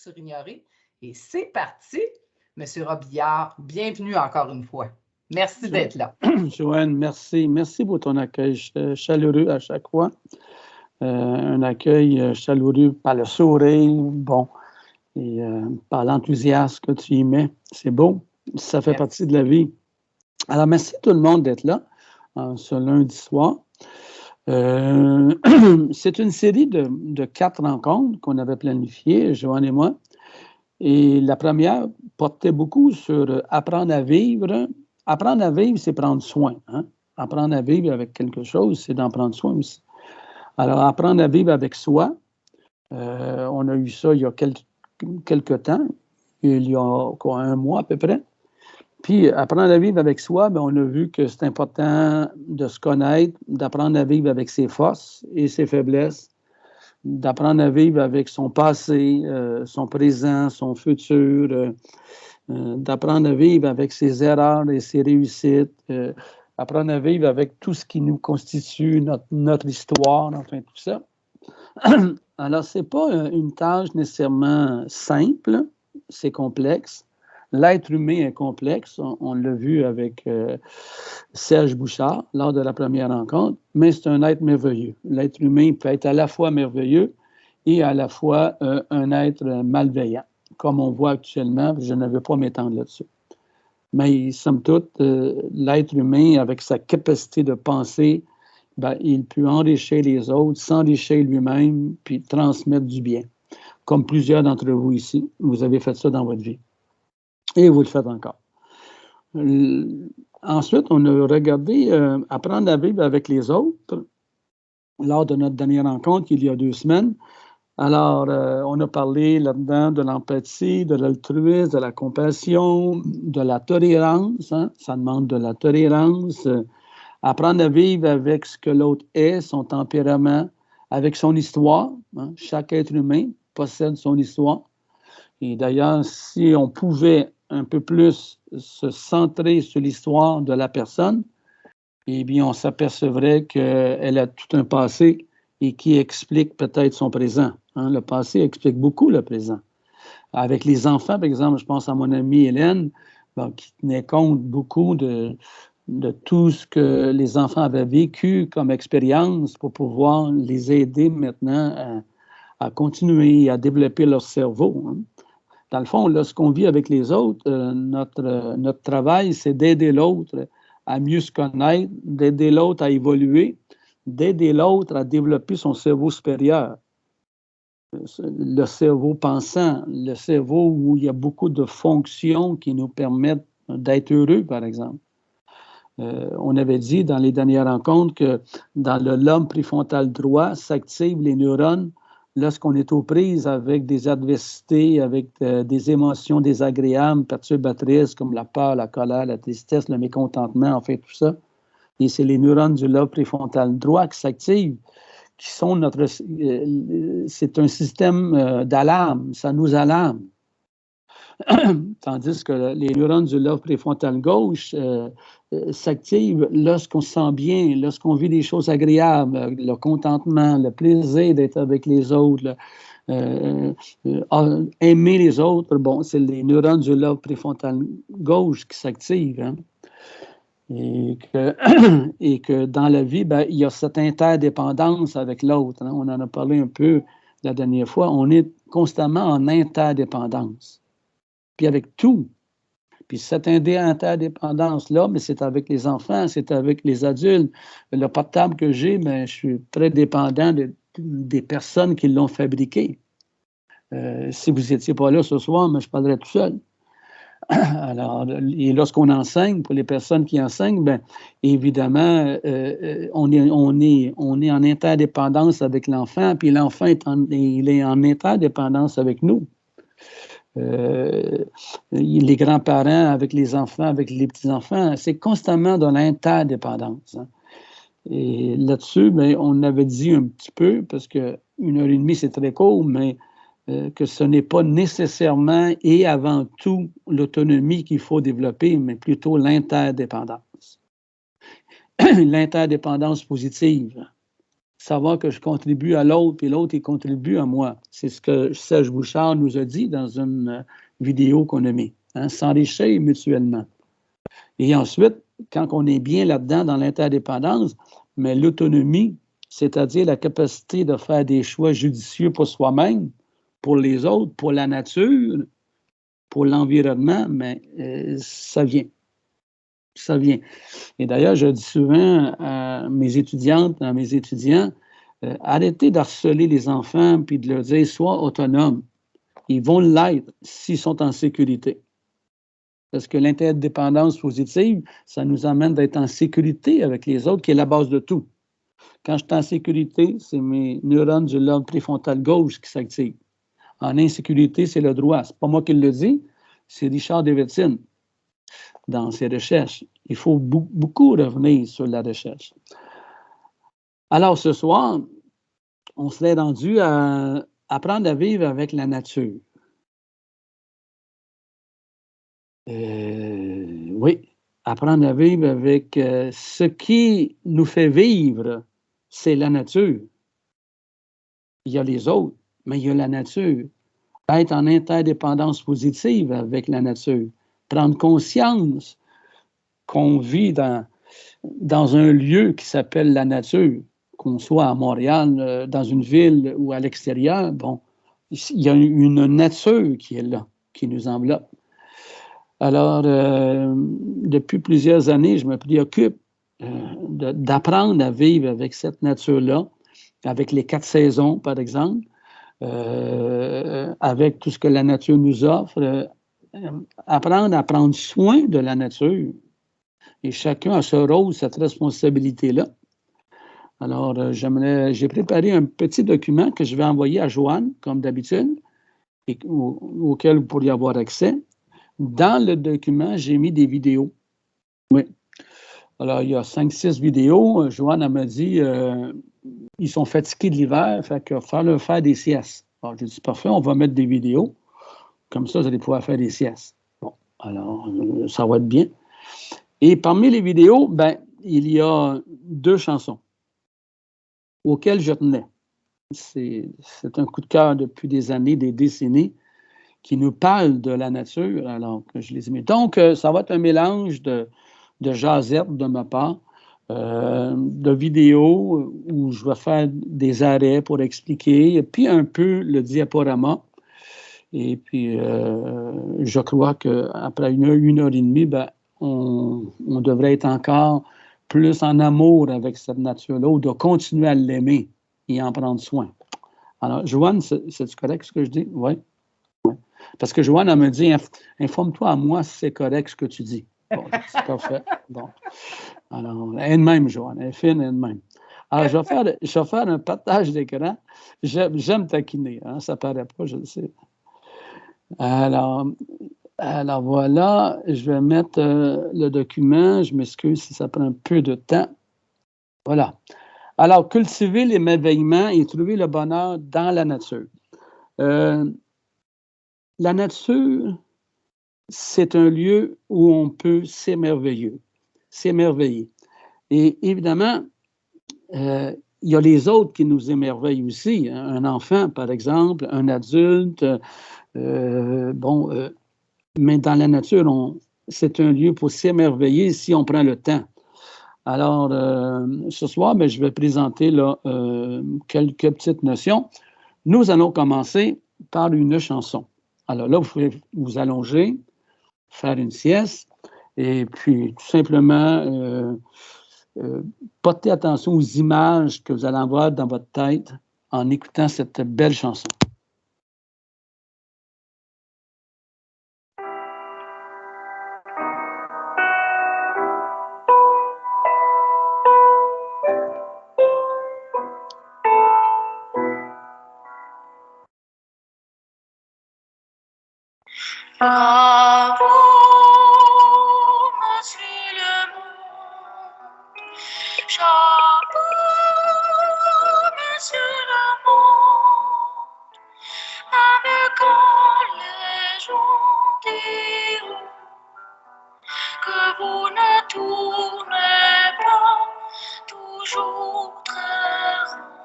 sur Ignorer. Et c'est parti, M. Robillard. Bienvenue encore une fois. Merci d'être là. Joanne, merci. Merci pour ton accueil chaleureux à chaque fois. Un accueil chaleureux par le sourire, bon, et par l'enthousiasme que tu y mets. C'est beau. Ça fait partie de la vie. Alors, merci tout le monde d'être là ce lundi soir. C'est une série de 4 rencontres qu'on avait planifiées, Joanne et moi. Et la première portait beaucoup sur apprendre à vivre. Apprendre à vivre, c'est prendre soin. Hein? Apprendre à vivre avec quelque chose, c'est d'en prendre soin aussi. Alors, apprendre à vivre avec soi, on a eu ça il y a quelques temps, il y a quoi, 1 mois à peu près. Puis, apprendre à vivre avec soi, bien, on a vu que c'est important de se connaître, d'apprendre à vivre avec ses forces et ses faiblesses, d'apprendre à vivre avec son passé, son présent, son futur, d'apprendre à vivre avec ses erreurs et ses réussites, apprendre à vivre avec tout ce qui nous constitue notre histoire, enfin tout ça. Alors, ce n'est pas une tâche nécessairement simple, c'est complexe. L'être humain est complexe, on l'a vu avec Serge Bouchard lors de la première rencontre, mais c'est un être merveilleux. L'être humain peut être à la fois merveilleux et à la fois un être malveillant, comme on voit actuellement, je ne veux pas m'étendre là-dessus. Mais somme toute, l'être humain, avec sa capacité de penser, ben, il peut enrichir les autres, s'enrichir lui-même, puis transmettre du bien, comme plusieurs d'entre vous ici, vous avez fait ça dans votre vie. Et vous le faites encore. Ensuite, on a regardé apprendre à vivre avec les autres lors de notre dernière rencontre il y a 2 semaines. Alors, on a parlé là-dedans de l'empathie, de l'altruisme, de la compassion, de la tolérance. Hein? Ça demande de la tolérance. Apprendre à vivre avec ce que l'autre est, son tempérament, avec son histoire. Hein? Chaque être humain possède son histoire. Et d'ailleurs, si on pouvait un peu plus se centrer sur l'histoire de la personne, eh bien, on s'apercevrait qu'elle a tout un passé et qui explique peut-être son présent. Hein? Le passé explique beaucoup le présent. Avec les enfants, par exemple, je pense à mon amie Hélène, bon, qui tenait compte beaucoup de tout ce que les enfants avaient vécu comme expérience pour pouvoir les aider maintenant à continuer à développer leur cerveau. Hein? Dans le fond, là, ce qu'on vit avec les autres, notre travail, c'est d'aider l'autre à mieux se connaître, d'aider l'autre à évoluer, d'aider l'autre à développer son cerveau supérieur. Le cerveau pensant, le cerveau où il y a beaucoup de fonctions qui nous permettent d'être heureux, par exemple. On avait dit dans les dernières rencontres que dans le lobe préfrontal droit s'activent les neurones lorsqu'on est aux prises avec des adversités, avec des émotions désagréables, perturbatrices comme la peur, la colère, la tristesse, le mécontentement, en fait, tout ça. Et c'est les neurones du lobe préfrontal droit qui s'activent, qui sont c'est un système d'alarme, ça nous alarme. Tandis que les neurones du lobe préfrontal gauche s'activent lorsqu'on se sent bien, lorsqu'on vit des choses agréables, le contentement, le plaisir d'être avec les autres, aimer les autres. Bon, c'est les neurones du lobe préfrontal gauche qui s'activent. Hein? Et que dans la vie, ben, il y a cette interdépendance avec l'autre. Hein? On en a parlé un peu la dernière fois. On est constamment en interdépendance. Puis avec tout. Puis cette interdépendance-là, mais c'est avec les enfants, c'est avec les adultes. Le portable que j'ai, mais je suis très dépendant des personnes qui l'ont fabriqué. Si vous n'étiez pas là ce soir, mais je parlerais tout seul. Alors, et lorsqu'on enseigne, pour les personnes qui enseignent, bien, évidemment, on est en interdépendance avec l'enfant, puis l'enfant il est en interdépendance avec nous. Les grands-parents avec les enfants, avec les petits-enfants, c'est constamment dans l'interdépendance. Hein. Et là-dessus, bien, on avait dit un petit peu, parce que 1h30, c'est très court, mais que ce n'est pas nécessairement et avant tout l'autonomie qu'il faut développer, mais plutôt l'interdépendance. L'interdépendance positive. savoir que je contribue à l'autre, puis l'autre, il contribue à moi. C'est ce que Serge Bouchard nous a dit dans une vidéo qu'on a mis. Hein, s'enrichir mutuellement. Et ensuite, quand on est bien là-dedans, dans l'interdépendance, mais l'autonomie, c'est-à-dire la capacité de faire des choix judicieux pour soi-même, pour les autres, pour la nature, pour l'environnement, mais ça vient. Ça vient. Et d'ailleurs, je dis souvent à mes étudiantes, à mes étudiants, arrêtez d'harceler les enfants puis de leur dire sois autonome. Ils vont l'être s'ils sont en sécurité. Parce que l'interdépendance positive, ça nous amène d'être en sécurité avec les autres, qui est la base de tout. Quand je suis en sécurité, c'est mes neurones du lobe préfrontal gauche qui s'activent. En insécurité, c'est le droit. Ce n'est pas moi qui le dis, c'est Richard Davidson dans ses recherches. Il faut beaucoup revenir sur la recherche. Alors, ce soir, on serait rendu à apprendre à vivre avec la nature. Oui, apprendre à vivre avec ce qui nous fait vivre, c'est la nature. Il y a les autres, mais il y a la nature. Être en interdépendance positive avec la nature. Prendre conscience qu'on vit dans un lieu qui s'appelle la nature, qu'on soit à Montréal, dans une ville ou à l'extérieur, bon, il y a une nature qui est là, qui nous enveloppe. Alors, depuis plusieurs années, je me préoccupe d'apprendre à vivre avec cette nature-là, avec les 4 saisons, par exemple, avec tout ce que la nature nous offre, apprendre à prendre soin de la nature. Et chacun a ce rôle, cette responsabilité-là. Alors, j'ai préparé un petit document que je vais envoyer à Joanne, comme d'habitude, et auquel vous pourriez avoir accès. Dans le document, j'ai mis des vidéos. Oui. Alors, il y a 5-6 vidéos. Joanne, elle m'a dit, ils sont fatigués de l'hiver, fait que leur faire des siestes. Alors, j'ai dit, parfait, on va mettre des vidéos. Comme ça, vous allez pouvoir faire des siestes. Bon, alors, ça va être bien. Et parmi les vidéos, ben, il y a 2 chansons auxquelles je tenais. C'est un coup de cœur depuis des années, des décennies, qui nous parle de la nature, alors que je les ai mis. Donc, ça va être un mélange de jasette de ma part, de vidéos où je vais faire des arrêts pour expliquer, et puis un peu le diaporama. Et puis, je crois qu'après une heure et demie, ben, on devrait être encore plus en amour avec cette nature-là, ou de continuer à l'aimer et en prendre soin. Alors, Joanne, c'est correct ce que je dis? Oui. Parce que Joanne, elle me dit, informe-toi à moi si c'est correct ce que tu dis. Bon, c'est parfait. Bon. Alors, elle-même, Joanne, elle est fine elle-même. Alors, je vais faire un partage d'écran. J'aime taquiner, hein, ça ne paraît pas, je le sais. Alors voilà, je vais mettre le document. Je m'excuse si ça prend un peu de temps. Voilà. Alors, cultiver l'émerveillement et trouver le bonheur dans la nature. La nature, c'est un lieu où on peut s'émerveiller. Et évidemment, il y a les autres qui nous émerveillent aussi. Hein. Un enfant, par exemple, un adulte. Mais dans la nature, c'est un lieu pour s'émerveiller si on prend le temps. Alors, ce soir, je vais présenter là, quelques petites notions. Nous allons commencer par une chanson. Alors là, vous pouvez vous allonger, faire une sieste, et puis tout simplement porter attention aux images que vous allez avoir dans votre tête en écoutant cette belle chanson. Bravo, monsieur le monde. Chapeau, monsieur le monde. Avec quand les gens diront que vous ne tournez pas toujours très rond.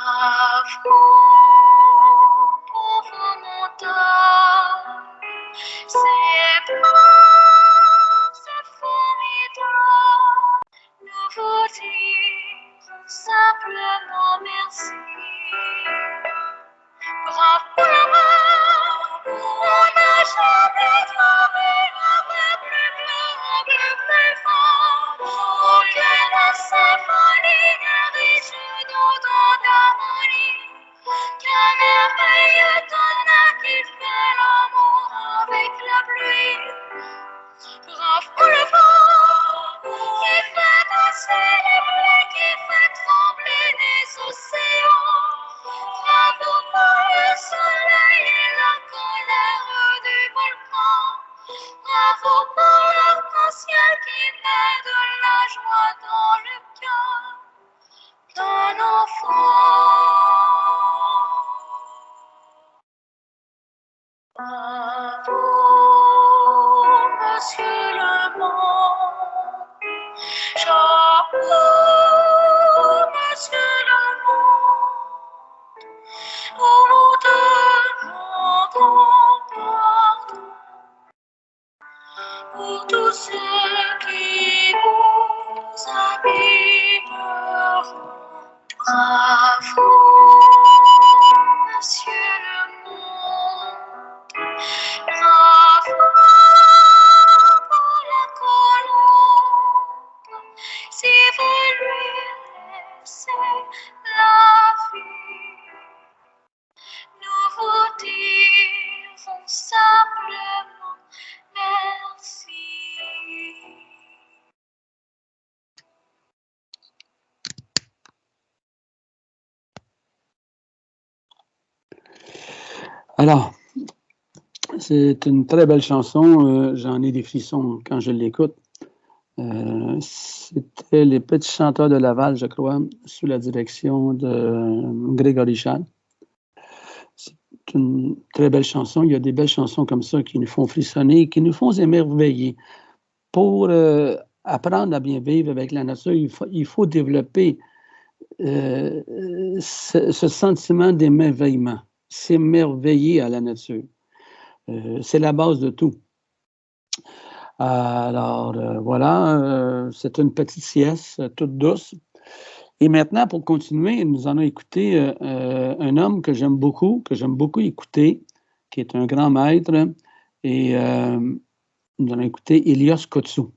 Bravo, pauvre montagne, c'est beau, c'est formidable. Nous vous disons simplement merci. Bravo, on n'a jamais trouvé un bleu plus bleu, un bleu plus fort. Aucune symphonie ne riche d'autant d'harmonie qu'un merveilleux tonnerre qui fait l'amour avec la pluie. Bravo le vent qui fait danser les pluies, qui fait trembler les océans. Bravo pour le soleil et la colère du volcan. Bravo pour l'arc-en-ciel qui met de la joie dans le cœur d'un enfant. Bravo, monsieur le monde. Chapeau, monsieur le monde. Nous vous demandons pardon pour tous ceux qui vous abîmeront. Bravo, monsieur le monde. Bravo pour la colombe, si vous lui laissez la vie, nous vous dirons simplement merci. Alors, c'est une très belle chanson. J'en ai des frissons quand je l'écoute. C'était Les Petits Chanteurs de Laval, je crois, sous la direction de Grégory Charles. C'est une très belle chanson. Il y a des belles chansons comme ça qui nous font frissonner, qui nous font émerveiller. Pour apprendre à bien vivre avec la nature, il faut développer ce sentiment d'émerveillement, s'émerveiller à la nature. C'est la base de tout. Alors, voilà, c'est une petite sieste toute douce. Et maintenant, pour continuer, nous allons écouter un homme que j'aime beaucoup écouter, qui est un grand maître, et nous allons écouter Ilios Kotsou.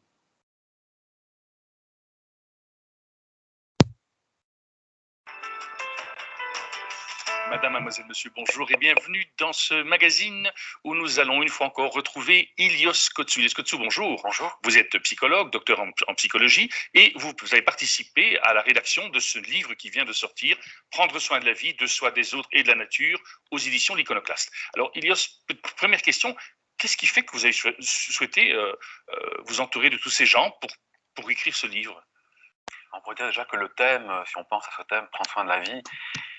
Madame, mademoiselle, monsieur, bonjour et bienvenue dans ce magazine où nous allons une fois encore retrouver Ilios Kotsou. Ilios Kotsou, bonjour. Bonjour. Vous êtes psychologue, docteur en psychologie et vous avez participé à la rédaction de ce livre qui vient de sortir, Prendre soin de la vie, de soi, des autres et de la nature, aux éditions L'Iconoclaste. Alors, Ilios, première question, qu'est-ce qui fait que vous avez souhaité vous entourer de tous ces gens pour écrire ce livre? On pourrait dire déjà que le thème, si on pense à ce thème, prendre soin de la vie,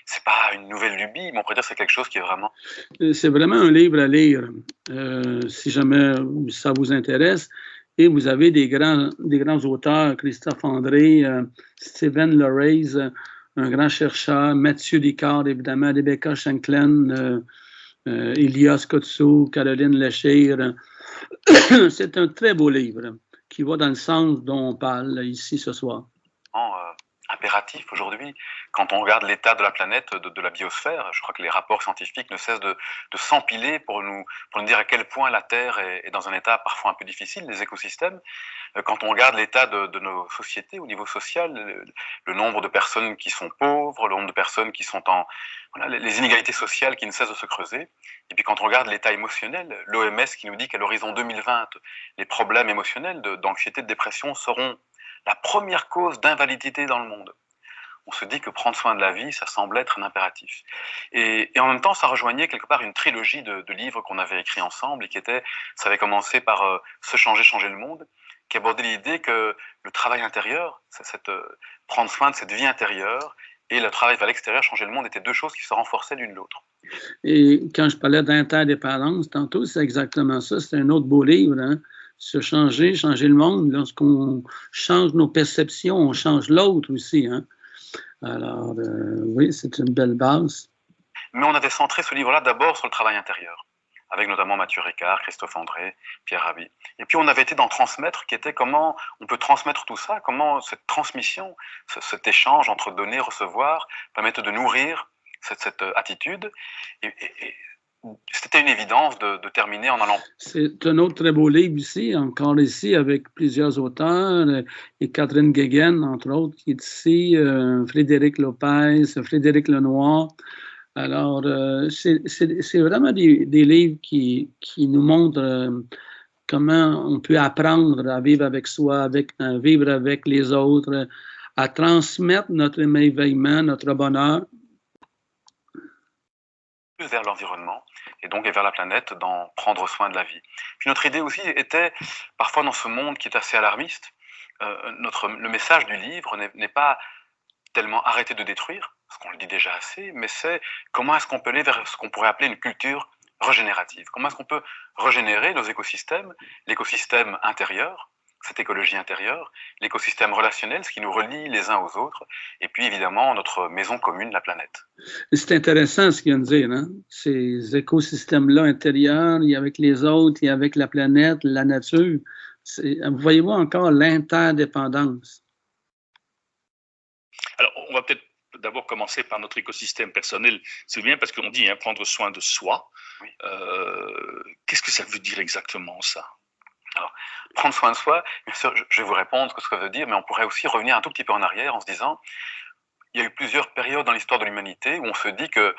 c'est pas une nouvelle lubie, mais on pourrait dire que c'est quelque chose qui est vraiment... C'est vraiment un livre à lire, si jamais ça vous intéresse. Et vous avez des grands auteurs, Christophe André, Stephen Lorraise, un grand chercheur, Mathieu Ricard, évidemment, Rebecca Shankland, Ilios Kotsou, Caroline Lechire. C'est un très beau livre qui va dans le sens dont on parle ici ce soir. Impératif aujourd'hui, quand on regarde l'état de la planète, de la biosphère, je crois que les rapports scientifiques ne cessent de s'empiler pour nous dire à quel point la Terre est dans un état parfois un peu difficile, les écosystèmes. Quand on regarde l'état de nos sociétés au niveau social, le nombre de personnes qui sont pauvres, le nombre de personnes qui sont en... Voilà, les inégalités sociales qui ne cessent de se creuser. Et puis quand on regarde l'état émotionnel, l'OMS qui nous dit qu'à l'horizon 2020, les problèmes émotionnels d'anxiété, de dépression seront la première cause d'invalidité dans le monde. On se dit que prendre soin de la vie, ça semble être un impératif. Et en même temps, ça rejoignait quelque part une trilogie de livres qu'on avait écrits ensemble et ça avait commencé par Se changer, changer le monde, qui abordait l'idée que le travail intérieur, prendre soin de cette vie intérieure, et le travail vers l'extérieur, changer le monde, étaient deux choses qui se renforçaient l'une l'autre. Et quand je parlais d'interdépendance, tantôt, c'est exactement ça. C'est un autre beau livre, hein? Se changer le monde. Lorsqu'on change nos perceptions, on change l'autre aussi. Hein? Alors, oui, c'est une belle base. Mais on avait centré ce livre-là d'abord sur le travail intérieur, avec notamment Mathieu Ricard, Christophe André, Pierre Rabhi. Et puis on avait été dans transmettre, qui était comment on peut transmettre tout ça, comment cette transmission, cet échange entre donner et recevoir, permettre de nourrir cette attitude. Et c'était une évidence de terminer en allant. C'est un autre très beau livre ici, encore ici, avec plusieurs auteurs, et Catherine Guéguen, entre autres, qui est ici, Frédéric Lopez, Frédéric Lenoir. Alors, c'est vraiment des livres qui nous montrent comment on peut apprendre à vivre avec soi, à vivre avec les autres, à transmettre notre émerveillement, notre bonheur. Vers l'environnement et donc vers la planète, d'en prendre soin de la vie. Puis notre idée aussi était, parfois dans ce monde qui est assez alarmiste, le message du livre n'est pas tellement arrêter de détruire, parce qu'on le dit déjà assez, mais c'est comment est-ce qu'on peut aller vers ce qu'on pourrait appeler une culture régénérative. Comment est-ce qu'on peut régénérer nos écosystèmes, l'écosystème intérieur, cette écologie intérieure, l'écosystème relationnel, ce qui nous relie les uns aux autres, et puis évidemment notre maison commune, la planète. C'est intéressant ce qu'il vient de dire, hein? Ces écosystèmes-là intérieurs, et avec les autres, et avec la planète, la nature. Voyez-vous encore l'interdépendance? Alors, on va peut-être d'abord commencer par notre écosystème personnel. C'est bien parce qu'on dit prendre soin de soi. Oui. Qu'est-ce que ça veut dire exactement, ça? Alors, prendre soin de soi, bien sûr, je vais vous répondre ce que ça veut dire, mais on pourrait aussi revenir un tout petit peu en arrière en se disant, il y a eu plusieurs périodes dans l'histoire de l'humanité où on se dit que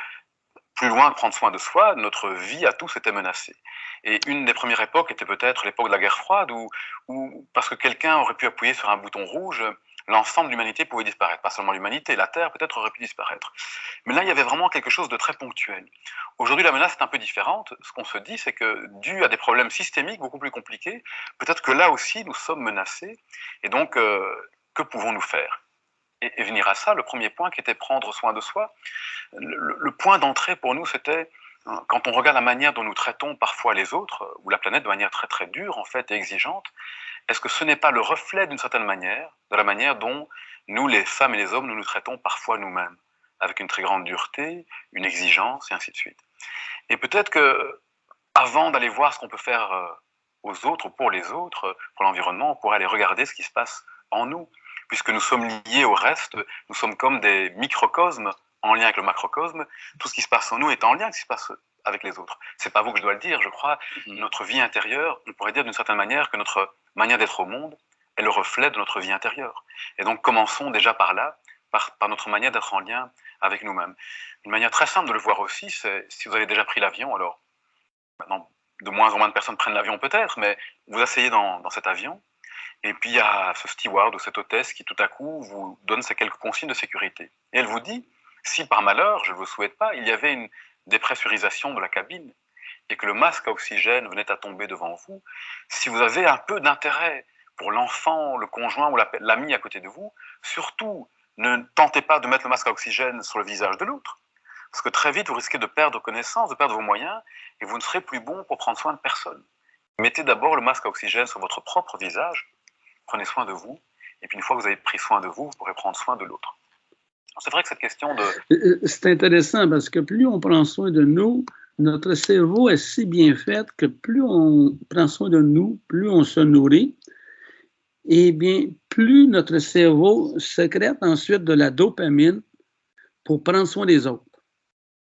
plus loin que prendre soin de soi, notre vie à tous était menacée. Et une des premières époques était peut-être l'époque de la guerre froide, où parce que quelqu'un aurait pu appuyer sur un bouton rouge, l'ensemble de l'humanité pouvait disparaître. Pas seulement l'humanité, la Terre peut-être aurait pu disparaître. Mais là, il y avait vraiment quelque chose de très ponctuel. Aujourd'hui, la menace est un peu différente. Ce qu'on se dit, c'est que dû à des problèmes systémiques beaucoup plus compliqués, peut-être que là aussi, nous sommes menacés. Et donc, que pouvons-nous faire ? Et venir à ça, le premier point qui était prendre soin de soi, le point d'entrée pour nous, c'était quand on regarde la manière dont nous traitons parfois les autres, ou la planète de manière très très dure en fait et exigeante, est-ce que ce n'est pas le reflet d'une certaine manière, de la manière dont nous, les femmes et les hommes, nous nous traitons parfois nous-mêmes, avec une très grande dureté, une exigence et ainsi de suite. Et peut-être que avant d'aller voir ce qu'on peut faire aux autres, pour les autres, pour l'environnement, on pourrait aller regarder ce qui se passe en nous. Puisque nous sommes liés au reste, nous sommes comme des microcosmes en lien avec le macrocosme. Tout ce qui se passe en nous est en lien avec ce qui se passe avec les autres. C'est pas vous que je dois le dire, je crois. Notre vie intérieure, on pourrait dire d'une certaine manière que notre manière d'être au monde est le reflet de notre vie intérieure. Et donc commençons déjà par là, par notre manière d'être en lien avec nous-mêmes. Une manière très simple de le voir aussi, c'est si vous avez déjà pris l'avion, alors maintenant de moins en moins de personnes prennent l'avion peut-être, mais vous asseyez dans cet avion. Et puis il y a ce steward ou cette hôtesse qui tout à coup vous donne ces quelques consignes de sécurité. Et elle vous dit, si par malheur, je ne vous souhaite pas, il y avait une dépressurisation de la cabine et que le masque à oxygène venait à tomber devant vous, si vous avez un peu d'intérêt pour l'enfant, le conjoint ou l'ami à côté de vous, surtout ne tentez pas de mettre le masque à oxygène sur le visage de l'autre. Parce que très vite, vous risquez de perdre connaissance, de perdre vos moyens et vous ne serez plus bon pour prendre soin de personne. Mettez d'abord le masque à oxygène sur votre propre visage. Prenez soin de vous, et puis une fois que vous avez pris soin de vous, vous pourrez prendre soin de l'autre. C'est vrai que cette question de... C'est intéressant parce que plus on prend soin de nous, notre cerveau est si bien fait que plus on prend soin de nous, plus on se nourrit, et bien plus notre cerveau sécrète ensuite de la dopamine pour prendre soin des autres.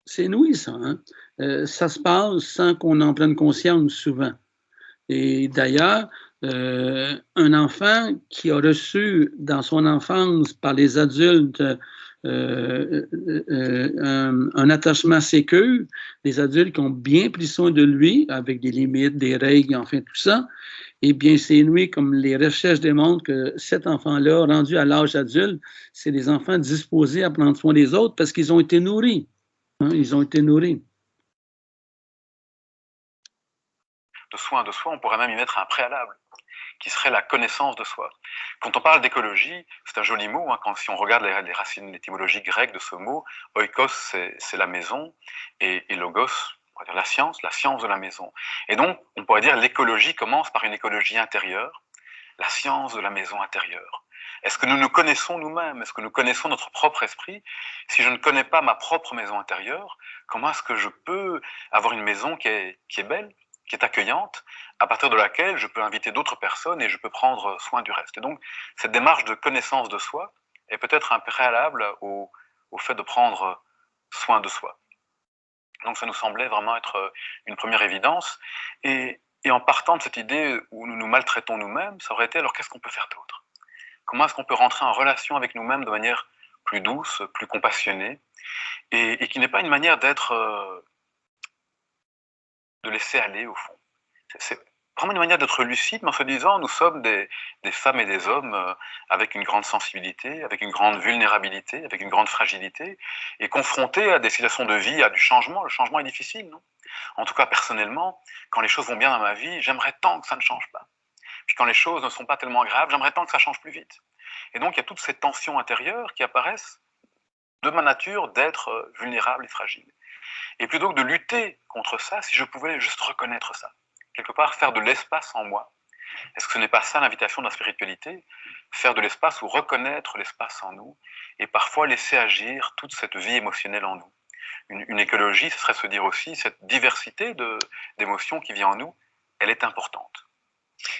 C'est noué ça, hein? Ça se passe sans qu'on en prenne conscience souvent. Et d'ailleurs, un enfant qui a reçu dans son enfance par les adultes un attachement sécure, des adultes qui ont bien pris soin de lui, avec des limites, des règles, enfin tout ça, eh bien, c'est nous, comme les recherches démontrent que cet enfant-là, rendu à l'âge adulte, c'est des enfants disposés à prendre soin des autres parce qu'ils ont été nourris. Hein, ils ont été nourris. De soin de soi, on pourrait même y mettre un préalable, qui serait la connaissance de soi. Quand on parle d'écologie, c'est un joli mot, hein, si on regarde les racines étymologiques grecques de ce mot, oikos, c'est la maison, et logos, on pourrait dire la science de la maison. Et donc, on pourrait dire l'écologie commence par une écologie intérieure, la science de la maison intérieure. Est-ce que nous nous connaissons nous-mêmes? Est-ce que nous connaissons notre propre esprit? Si je ne connais pas ma propre maison intérieure, comment est-ce que je peux avoir une maison qui est belle, qui est accueillante, à partir de laquelle je peux inviter d'autres personnes et je peux prendre soin du reste? Et donc, cette démarche de connaissance de soi est peut-être un préalable au fait de prendre soin de soi. Donc, ça nous semblait vraiment être une première évidence. Et en partant de cette idée où nous nous maltraitons nous-mêmes, ça aurait été alors qu'est-ce qu'on peut faire d'autre? Comment est-ce qu'on peut rentrer en relation avec nous-mêmes de manière plus douce, plus compassionnée, et qui n'est pas une manière d'être, de laisser aller au fond. C'est vraiment une manière d'être lucide, mais en se disant nous sommes des femmes et des hommes avec une grande sensibilité, avec une grande vulnérabilité, avec une grande fragilité, et confrontés à des situations de vie, à du changement. Le changement est difficile, non? En tout cas, personnellement, quand les choses vont bien dans ma vie, j'aimerais tant que ça ne change pas. Puis quand les choses ne sont pas tellement graves, j'aimerais tant que ça change plus vite. Et donc, il y a toutes ces tensions intérieures qui apparaissent de ma nature d'être vulnérable et fragile. Et plutôt que de lutter contre ça, si je pouvais juste reconnaître ça, quelque part faire de l'espace en moi, est-ce que ce n'est pas ça l'invitation de la spiritualité? Faire de l'espace ou reconnaître l'espace en nous, et parfois laisser agir toute cette vie émotionnelle en nous. Une écologie, ce serait se dire aussi, cette diversité d'émotions qui vient en nous, elle est importante.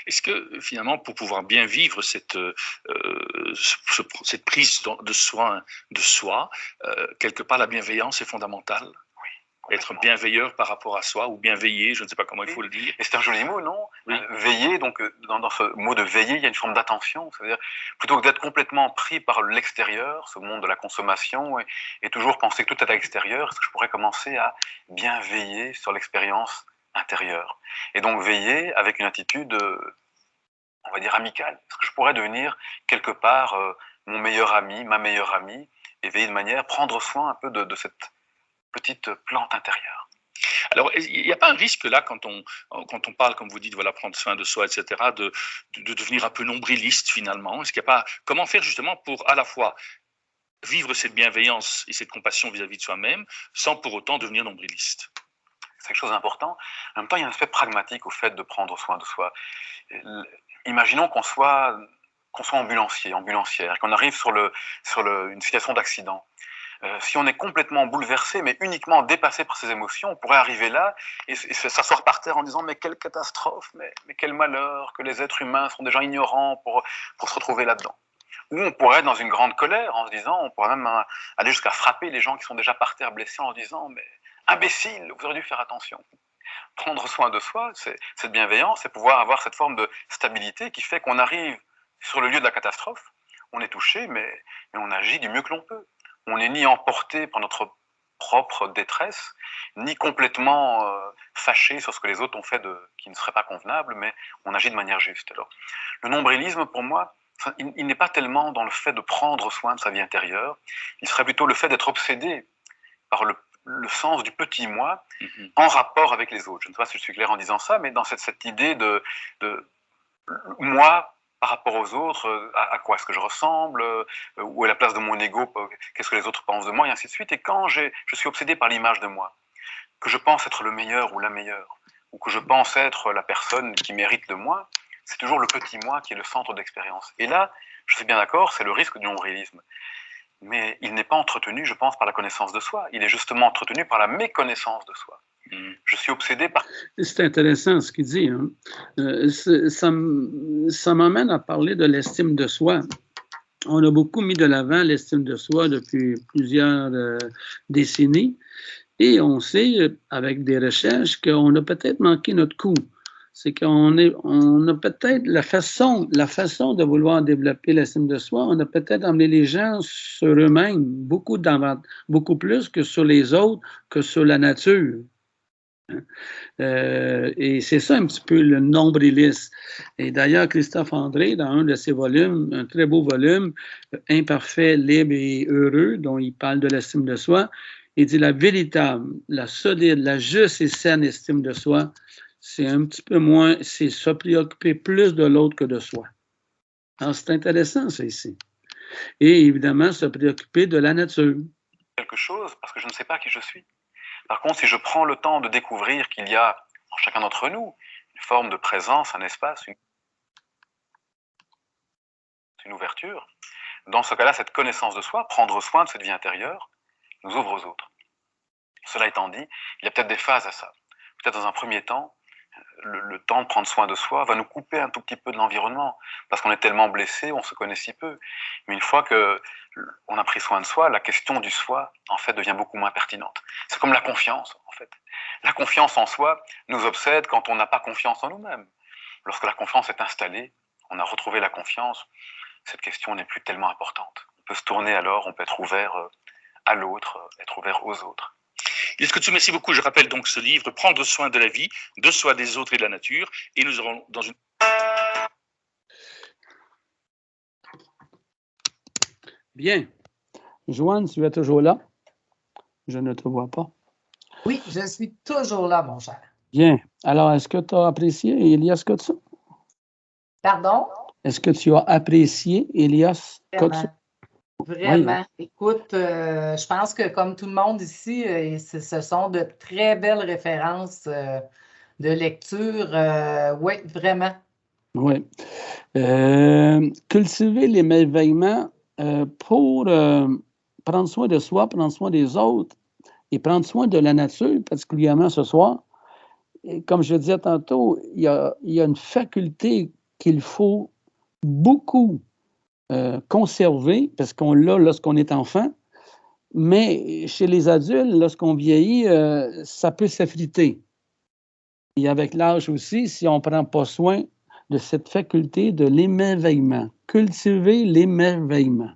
Est-ce que finalement, pour pouvoir bien vivre cette prise de soin de soi, quelque part la bienveillance est fondamentale? Être bienveilleur par rapport à soi, ou bienveiller, je ne sais pas comment il faut le dire. Et c'est un joli mot, non? Oui. Veiller, donc dans ce mot de veiller, il y a une forme d'attention. C'est-à-dire, plutôt que d'être complètement pris par l'extérieur, ce monde de la consommation, et toujours penser que tout est à l'extérieur, est-ce que je pourrais commencer à bien veiller sur l'expérience intérieure? Et donc veiller avec une attitude, on va dire, amicale. Est-ce que je pourrais devenir quelque part mon meilleur ami, ma meilleure amie, et veiller de manière, prendre soin un peu de cette petite plante intérieure. Alors, il n'y a pas un risque là, quand on parle, comme vous dites, voilà, prendre soin de soi, etc., de devenir un peu nombriliste finalement? Est-ce qu'il n'y a pas... Comment faire justement pour à la fois vivre cette bienveillance et cette compassion vis-à-vis de soi-même, sans pour autant devenir nombriliste? C'est quelque chose d'important. En même temps, il y a un aspect pragmatique au fait de prendre soin de soi. Imaginons qu'on soit ambulancière, qu'on arrive sur une situation d'accident. Si on est complètement bouleversé, mais uniquement dépassé par ses émotions, on pourrait arriver là et s'asseoir par terre en disant mais quelle catastrophe, mais quel malheur, que les êtres humains sont déjà ignorants pour se retrouver là-dedans. Ou on pourrait être dans une grande colère en se disant, on pourrait même aller jusqu'à frapper les gens qui sont déjà par terre blessés en disant mais imbécile, vous auriez dû faire attention. Prendre soin de soi, c'est cette bienveillance, c'est pouvoir avoir cette forme de stabilité qui fait qu'on arrive sur le lieu de la catastrophe, on est touché, mais on agit du mieux que l'on peut. On n'est ni emporté par notre propre détresse, ni complètement fâché sur ce que les autres ont fait qui ne serait pas convenable, mais on agit de manière juste. Alors, le nombrilisme, pour moi, il n'est pas tellement dans le fait de prendre soin de sa vie intérieure, il serait plutôt le fait d'être obsédé par le sens du petit moi en rapport avec les autres. Je ne sais pas si je suis clair en disant ça, mais dans cette idée de moi, par rapport aux autres, à quoi est-ce que je ressemble, où est la place de mon ego, qu'est-ce que les autres pensent de moi, et ainsi de suite. Et quand je suis obsédé par l'image de moi, que je pense être le meilleur ou la meilleure, ou que je pense être la personne qui mérite de moi, c'est toujours le petit moi qui est le centre d'expérience. Et là, je suis bien d'accord, c'est le risque du nombrilisme. Mais il n'est pas entretenu, je pense, par la connaissance de soi. Il est justement entretenu par la méconnaissance de soi. Je suis obsédé par... C'est intéressant ce qu'il dit. Hein. Ça m'amène à parler de l'estime de soi. On a beaucoup mis de l'avant l'estime de soi depuis plusieurs décennies et on sait, avec des recherches, qu'on a peut-être manqué notre coup. C'est qu'on a peut-être la façon de vouloir développer l'estime de soi, on a peut-être amené les gens sur eux-mêmes beaucoup plus que sur les autres, que sur la nature. Et c'est ça un petit peu le nombrilisme. Et d'ailleurs, Christophe André, dans un de ses volumes, un très beau volume, Imparfait, libre et heureux, dont il parle de l'estime de soi, il dit la véritable, la solide, la juste et saine estime de soi, c'est un petit peu moins, c'est se préoccuper plus de l'autre que de soi. Alors, c'est intéressant, ça, ici. Et évidemment, se préoccuper de la nature. Quelque chose, parce que je ne sais pas qui je suis. Par contre, si je prends le temps de découvrir qu'il y a en chacun d'entre nous une forme de présence, un espace, une ouverture, dans ce cas-là, cette connaissance de soi, prendre soin de cette vie intérieure, nous ouvre aux autres. Cela étant dit, il y a peut-être des phases à ça. Peut-être dans un premier temps, le temps de prendre soin de soi va nous couper un tout petit peu de l'environnement, parce qu'on est tellement blessé, on se connaît si peu. Mais une fois qu'on a pris soin de soi, la question du soi, en fait, devient beaucoup moins pertinente. C'est comme la confiance, en fait. La confiance en soi nous obsède quand on n'a pas confiance en nous-mêmes. Lorsque la confiance est installée, on a retrouvé la confiance, cette question n'est plus tellement importante. On peut se tourner alors, on peut être ouvert à l'autre, être ouvert aux autres. Est-ce que tu merci beaucoup? Je rappelle donc ce livre, Prendre soin de la vie, de soi, des autres et de la nature. Et nous aurons dans une... Bien. Joanne, tu es toujours là? Je ne te vois pas. Oui, je suis toujours là, mon cher. Bien. Alors, est-ce que tu as apprécié Elias Kotsou? Pardon? Est-ce que tu as apprécié Elias Kotsou? Vraiment. Oui. Écoute, je pense que comme tout le monde ici, ce sont de très belles références de lecture. Oui, vraiment. Oui. Cultiver l'émerveillement pour prendre soin de soi, prendre soin des autres et prendre soin de la nature, particulièrement ce soir. Et comme je disais tantôt, il y a une faculté qu'il faut beaucoup conserver, parce qu'on l'a lorsqu'on est enfant, mais chez les adultes, lorsqu'on vieillit, ça peut s'effriter. Et avec l'âge aussi, si on ne prend pas soin de cette faculté de l'émerveillement, cultiver l'émerveillement.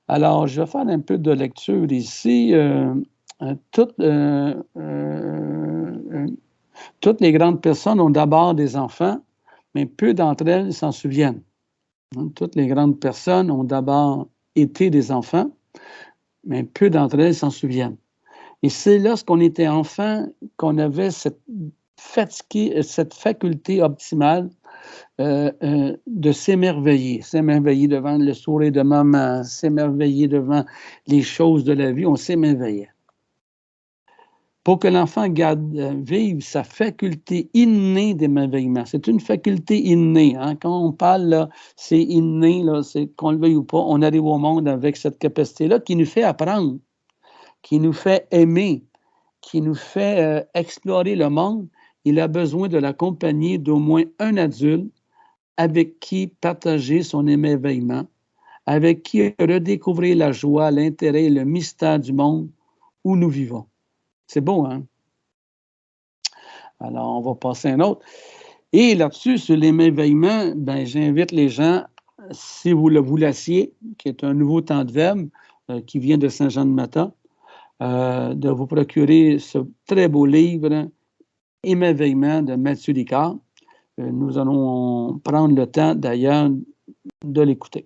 Alors, je vais faire un peu de lecture ici. Toutes les grandes personnes ont d'abord des enfants, mais peu d'entre elles s'en souviennent. Toutes les grandes personnes ont d'abord été des enfants, mais peu d'entre elles s'en souviennent. Et c'est lorsqu'on était enfant qu'on avait cette faculté optimale de s'émerveiller devant le sourire de maman, s'émerveiller devant les choses de la vie, on s'émerveillait. Pour que l'enfant vive sa faculté innée d'émerveillement. C'est une faculté innée. Hein? Quand on parle, là, c'est inné, là, c'est qu'on le veuille ou pas, on arrive au monde avec cette capacité-là qui nous fait apprendre, qui nous fait aimer, qui nous fait explorer le monde. Il a besoin de la compagnie d'au moins un adulte avec qui partager son émerveillement, avec qui redécouvrir la joie, l'intérêt et le mystère du monde où nous vivons. C'est beau, hein? Alors, on va passer à un autre. Et là-dessus, sur l'émerveillement, ben, j'invite les gens, si vous le voulassiez, qui est un nouveau temps de verbe qui vient de Saint-Jean-de-Mata, de vous procurer ce très beau livre, Émerveillement de Mathieu Ricard. Nous allons prendre le temps, d'ailleurs, de l'écouter.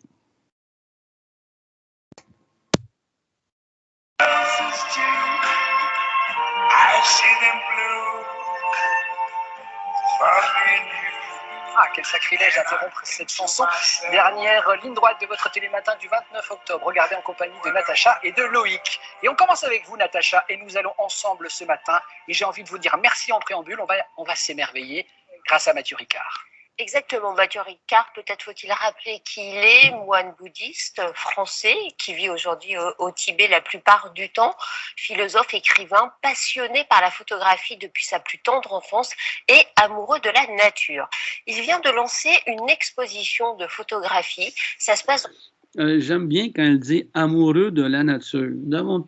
Ah, quel sacrilège d'interrompre cette chanson. Dernière ligne droite de votre télématin du 29 octobre. Regardez en compagnie de Natacha et de Loïc. Et on commence avec vous, Natacha, et nous allons ensemble ce matin. Et j'ai envie de vous dire merci en préambule. On va s'émerveiller grâce à Mathieu Ricard. Exactement, Mathieu Ricard, peut-être faut-il rappeler qui il est, moine bouddhiste français, qui vit aujourd'hui au Tibet la plupart du temps, philosophe, écrivain, passionné par la photographie depuis sa plus tendre enfance et amoureux de la nature. Il vient de lancer une exposition de photographie, ça se passe... J'aime bien quand elle dit « amoureux de la nature ». Nous avons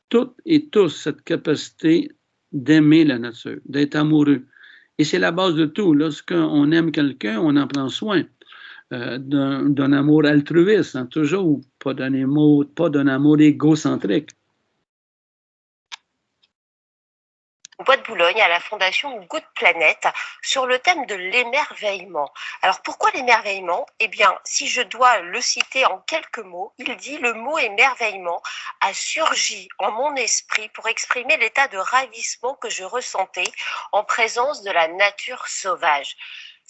toutes et tous cette capacité d'aimer la nature, d'être amoureux. Et c'est la base de tout. Lorsqu'on aime quelqu'un, on en prend soin. D'un amour altruiste, hein, toujours. Pas d'un amour égocentrique. Au Bois de Boulogne, à la fondation Good Planet, sur le thème de l'émerveillement. Alors pourquoi l'émerveillement? Eh bien, si je dois le citer en quelques mots, il dit « Le mot émerveillement a surgi en mon esprit pour exprimer l'état de ravissement que je ressentais en présence de la nature sauvage ».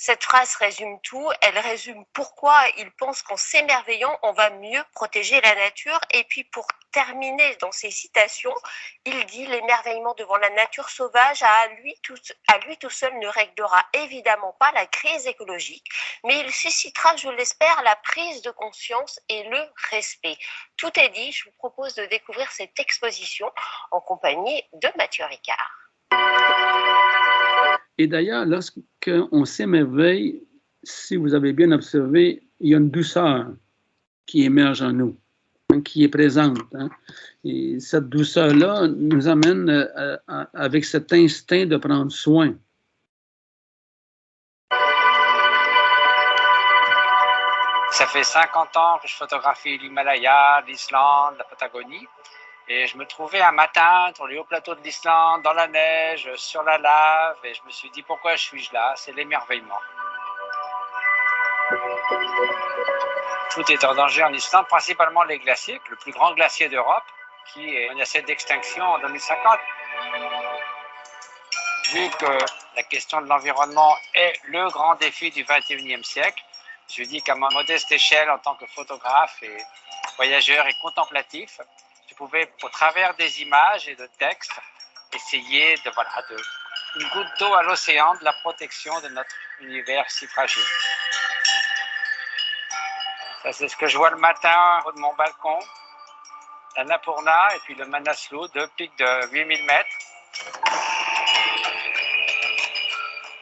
Cette phrase résume tout, elle résume pourquoi il pense qu'en s'émerveillant, on va mieux protéger la nature. Et puis pour terminer dans ses citations, il dit « L'émerveillement devant la nature sauvage à lui tout seul ne réglera évidemment pas la crise écologique, mais il suscitera, je l'espère, la prise de conscience et le respect. » Tout est dit, je vous propose de découvrir cette exposition en compagnie de Mathieu Ricard. Et d'ailleurs, lorsqu'on s'émerveille, si vous avez bien observé, il y a une douceur qui émerge en nous, hein, qui est présente. Hein. Et cette douceur-là nous amène avec cet instinct de prendre soin. Ça fait 50 ans que je photographie l'Himalaya, l'Islande, la Patagonie. Et je me trouvais un matin sur les hauts plateaux de l'Islande, dans la neige, sur la lave, et je me suis dit pourquoi suis-je là? C'est l'émerveillement. Tout est en danger en Islande, principalement les glaciers, le plus grand glacier d'Europe, qui est menacé d'extinction en 2050. Vu que la question de l'environnement est le grand défi du XXIe siècle, je dis qu'à ma modeste échelle, en tant que photographe et voyageur et contemplatif, je pouvais, au travers des images et de textes, essayer de une goutte d'eau à l'océan de la protection de notre univers si fragile. Ça, c'est ce que je vois le matin de mon balcon, l'Annapurna et puis le Manaslu, 2 pics de 8000 mètres.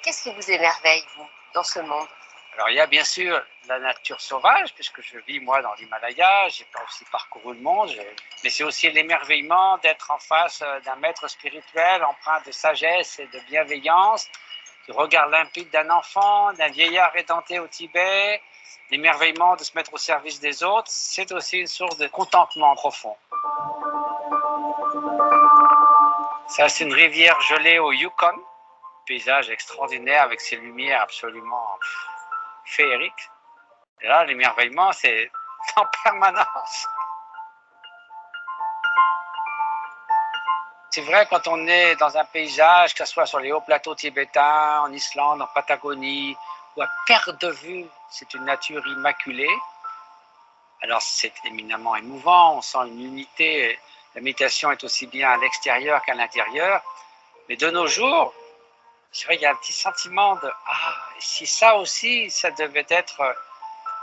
Qu'est-ce qui vous émerveille, vous, dans ce monde? Alors, il y a bien sûr la nature sauvage, puisque je vis, moi, dans l'Himalaya, j'ai aussi parcouru le monde, mais c'est aussi l'émerveillement d'être en face d'un maître spirituel empreint de sagesse et de bienveillance, du regard limpide d'un enfant, d'un vieillard édenté au Tibet, l'émerveillement de se mettre au service des autres, c'est aussi une source de contentement profond. Ça, c'est une rivière gelée au Yukon, paysage extraordinaire avec ses lumières absolument féeriques. Et là, l'émerveillement, c'est en permanence. C'est vrai, quand on est dans un paysage, que ce soit sur les hauts plateaux tibétains, en Islande, en Patagonie, ou à perte de vue, c'est une nature immaculée. Alors c'est éminemment émouvant, on sent une unité. La méditation est aussi bien à l'extérieur qu'à l'intérieur. Mais de nos jours, c'est vrai qu'il y a un petit sentiment de « Ah, si ça aussi, ça devait être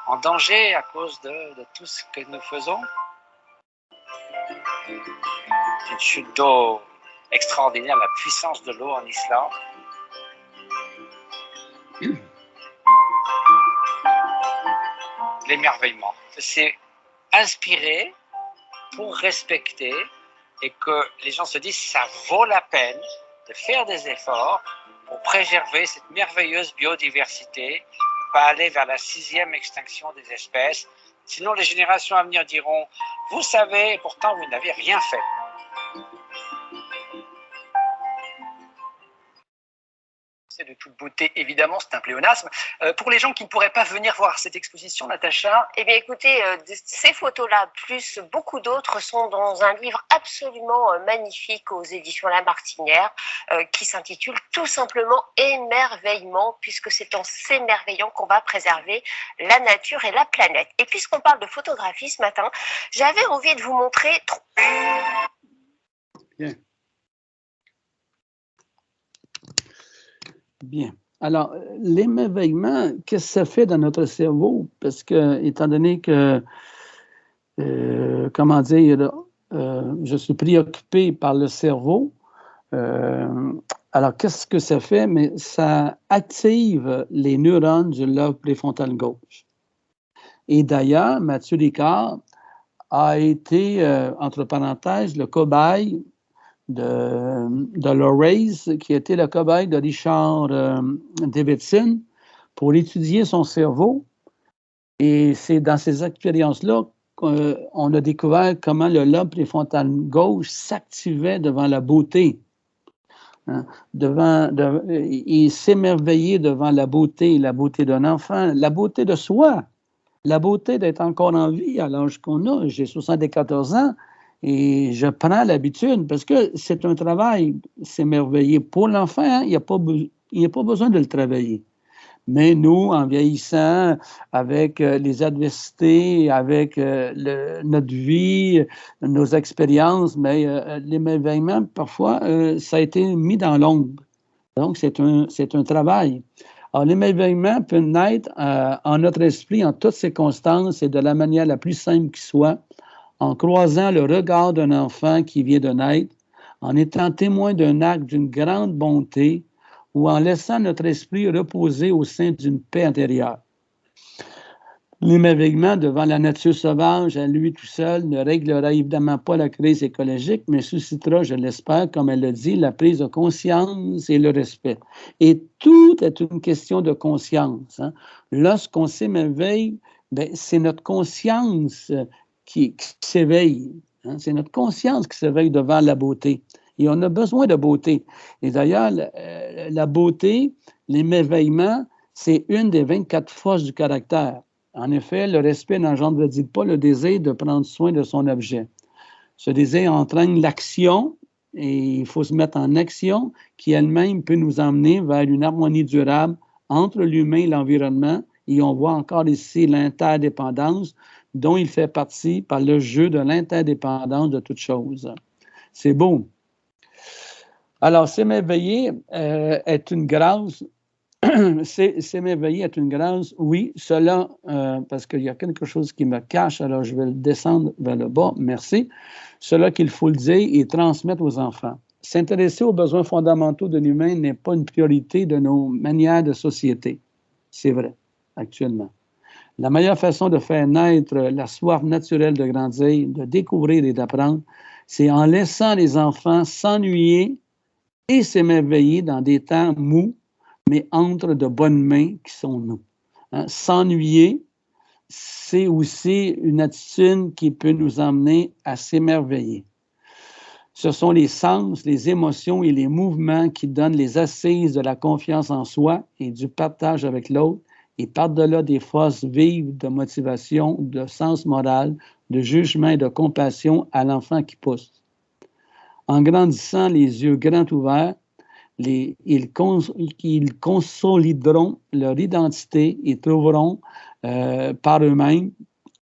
en danger à cause de tout ce que nous faisons ». C'est une chute d'eau extraordinaire, la puissance de l'eau en Islande. L'émerveillement, c'est inspirer pour respecter et que les gens se disent ça vaut la peine de faire des efforts pour préserver cette merveilleuse biodiversité, pas aller vers la 6e extinction des espèces. Sinon, les générations à venir diront « Vous savez, pourtant, vous n'avez rien fait ». C'est de toute beauté, évidemment, c'est un pléonasme. Pour les gens qui ne pourraient pas venir voir cette exposition, Natacha? Eh bien, écoutez, ces photos-là, plus beaucoup d'autres, sont dans un livre absolument magnifique aux éditions La Martinière, qui s'intitule tout simplement « Émerveillement », puisque c'est en s'émerveillant qu'on va préserver la nature et la planète. Et puisqu'on parle de photographie ce matin, j'avais envie de vous montrer... Bien. Bien. Alors, l'émerveillement, qu'est-ce que ça fait dans notre cerveau? Parce que, étant donné que, comment dire, je suis préoccupé par le cerveau, alors qu'est-ce que ça fait? Mais ça active les neurones du lobe préfrontal gauche. Et d'ailleurs, Mathieu Ricard a été, entre parenthèses, le cobaye de Loraise, qui était le cobaye de Richard Davidson, pour étudier son cerveau. Et c'est dans ces expériences-là qu'on a découvert comment le lobe préfrontal gauche s'activait devant la beauté. Hein, il s'émerveillait devant la beauté d'un enfant, la beauté de soi, la beauté d'être encore en vie à l'âge qu'on a. J'ai 74 ans. Et je prends l'habitude, parce que c'est un travail, s'émerveiller pour l'enfant, hein, il n'y a pas besoin de le travailler. Mais nous, en vieillissant, avec les adversités, avec notre vie, nos expériences, mais l'émerveillement, parfois, ça a été mis dans l'ombre. Donc, c'est un travail. Alors, l'émerveillement peut naître en notre esprit en toutes circonstances et de la manière la plus simple qui soit, en croisant le regard d'un enfant qui vient de naître, en étant témoin d'un acte d'une grande bonté, ou en laissant notre esprit reposer au sein d'une paix intérieure. L'émerveillement devant la nature sauvage, à lui tout seul, ne réglera évidemment pas la crise écologique, mais suscitera, je l'espère, comme elle le dit, la prise de conscience et le respect. Et tout est une question de conscience. Hein. Lorsqu'on s'émerveille, ben, c'est notre conscience qui s'éveille. Hein. C'est notre conscience qui s'éveille devant la beauté. Et on a besoin de beauté. Et d'ailleurs, la beauté, l'émerveillement, c'est une des 24 forces du caractère. En effet, le respect n'engendre, dit pas, le désir de prendre soin de son objet. Ce désir entraîne l'action, et il faut se mettre en action, qui elle-même peut nous emmener vers une harmonie durable entre l'humain et l'environnement. Et on voit encore ici l'interdépendance, dont il fait partie par le jeu de l'interdépendance de toutes choses. C'est beau. Alors, s'émerveiller est une grâce. S'émerveiller est une grâce, oui, cela, parce qu'il y a quelque chose qui me cache, alors je vais le descendre vers le bas, merci. Cela qu'il faut le dire et transmettre aux enfants. S'intéresser aux besoins fondamentaux de l'humain n'est pas une priorité de nos manières de société. C'est vrai, actuellement. La meilleure façon de faire naître la soif naturelle de grandir, de découvrir et d'apprendre, c'est en laissant les enfants s'ennuyer et s'émerveiller dans des temps mous, mais entre de bonnes mains qui sont nous. Hein? S'ennuyer, c'est aussi une attitude qui peut nous emmener à s'émerveiller. Ce sont les sens, les émotions et les mouvements qui donnent les assises de la confiance en soi et du partage avec l'autre, et par-delà des forces vives de motivation, de sens moral, de jugement et de compassion à l'enfant qui pousse. En grandissant les yeux grands ouverts, ils consolideront leur identité et trouveront par eux-mêmes